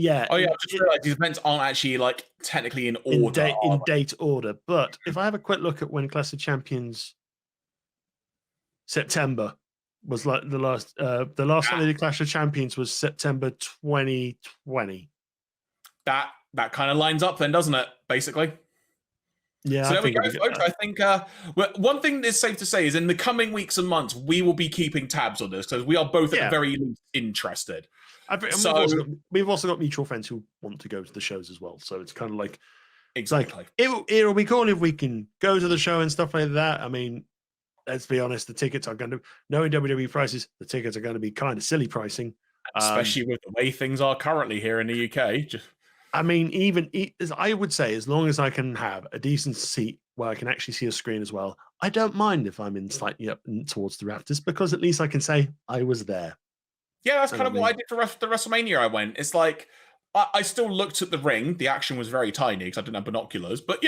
Yeah. Oh, yeah. I just realized these events aren't actually technically in order. In date order. But if I have a quick look at when Clash of Champions September was the last time they did Clash of Champions was September 2020. That kind of lines up then, doesn't it? Basically. Yeah. So there we go, folks. I think one thing that's safe to say is in the coming weeks and months, we will be keeping tabs on this, because we are both at the very least interested. We've also got mutual friends who want to go to the shows as well. So it's kind of like, exactly. It'll be cool if we can go to the show and stuff like that. I mean, let's be honest, the tickets are going to, knowing WWE prices, the tickets are going to be kind of silly pricing. Especially with the way things are currently here in the UK. I mean, I would say, as long as I can have a decent seat where I can actually see a screen as well, I don't mind if I'm in slightly up towards the rafters, because at least I can say I was there. Yeah, that's kind of what I did for the WrestleMania I went. It's like, I still looked at the ring. The action was very tiny because I didn't have binoculars, but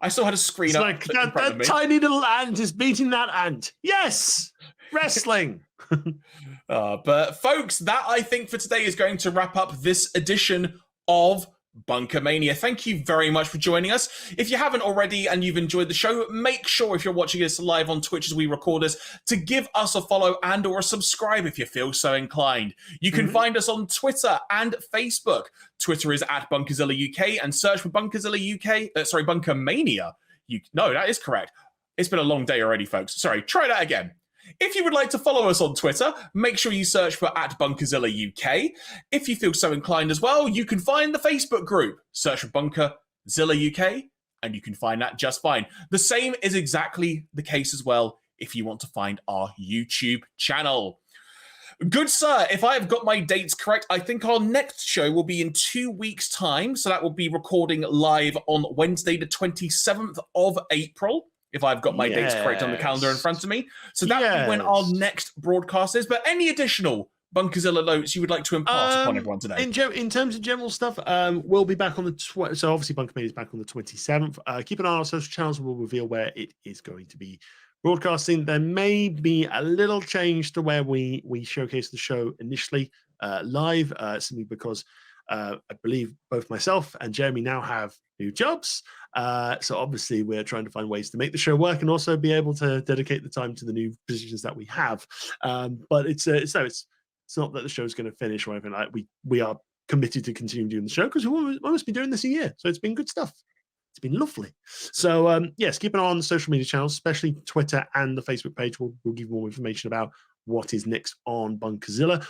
I still had a screen up. Like that tiny little ant is beating that ant. Yes, wrestling. But folks, that I think for today is going to wrap up this edition of BunkaMania. Thank you very much for joining us. If you haven't already and you've enjoyed the show, make sure if you're watching us live on Twitch as we record this, to give us a follow and or a subscribe if you feel so inclined. You can find us on Twitter and Facebook. Twitter is at Bunkazilla UK, and search for Bunkazilla UK. BunkaMania. No, that is correct. It's been a long day already, folks. Sorry, try that again. If you would like to follow us on Twitter, make sure you search for @Bunkazilla UK. If you feel so inclined as well, you can find the Facebook group. Search for Bunkazilla UK, and you can find that just fine. The same is exactly the case as well if you want to find our YouTube channel. Good sir, if I have got my dates correct, I think our next show will be in 2 weeks' time. So that will be recording live on Wednesday, the 27th of April. If I've got my dates correct on the calendar in front of me. So that will be when our next broadcast is. But any additional Bunkazilla notes you would like to impart upon everyone today? In terms of general stuff, we'll be back on the... So obviously BunkaMania is back on the 27th. Keep an eye on our social channels. We'll reveal where it is going to be broadcasting. There may be a little change to where we showcase the show initially live, simply because I believe both myself and Jeremy now have new jobs. So obviously we're trying to find ways to make the show work and also be able to dedicate the time to the new positions that we have. But it's not that the show's going to finish or anything like that. We are committed to continue doing the show because we've almost been doing this a year. So it's been good stuff. It's been lovely. So yes, keep an eye on the social media channels, especially Twitter and the Facebook page. We'll give you more information about what is next on Bunkazilla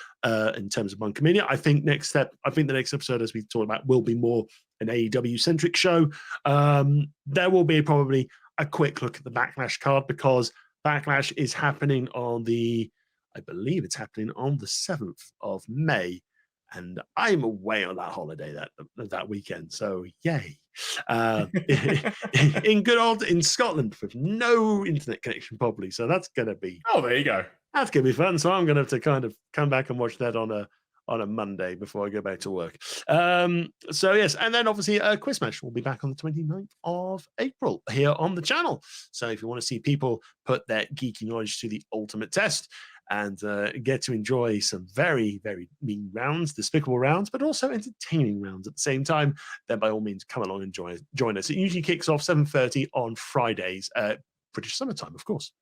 in terms of BunkaMania. I think the next episode, as we talked about, will be more an AEW-centric show. There will be probably a quick look at the Backlash card because Backlash is happening I believe it's happening on the 7th of May. And I'm away on that holiday that weekend. So yay. In Scotland with no internet connection probably. So that's going to be... Oh, there you go. That's going to be fun. So I'm going to have to kind of come back and watch that on a Monday before I go back to work. So yes, and then obviously Quiz Match will be back on the 29th of April here on the channel. So if you want to see people put their geeky knowledge to the ultimate test and get to enjoy some very, very mean rounds, despicable rounds, but also entertaining rounds at the same time, then by all means come along and join us. It usually kicks off 7:30 on Fridays, British summertime, of course.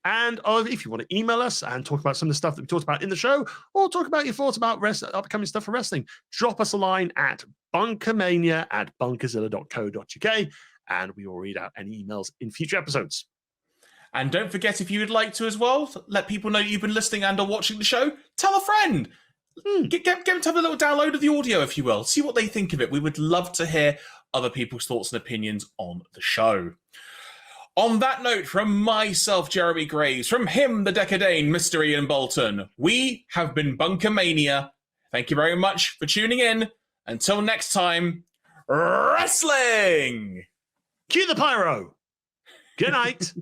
And if you want to email us and talk about some of the stuff that we talked about in the show, or talk about your thoughts about upcoming stuff for wrestling, drop us a line at BunkaMania@bunkazilla.co.uk, and we will read out any emails in future episodes. And don't forget, if you would like to as well, let people know you've been listening and or watching the show. Tell a friend. Get them to have a little download of the audio, if you will. See what they think of it. We would love to hear other people's thoughts and opinions on the show. On that note, from myself, Jeremy Graves, from him, the Dekker Dane, Mr. Iain Boulton, we have been BunkaMania. Thank you very much for tuning in. Until next time, wrestling! Cue the pyro. Good night.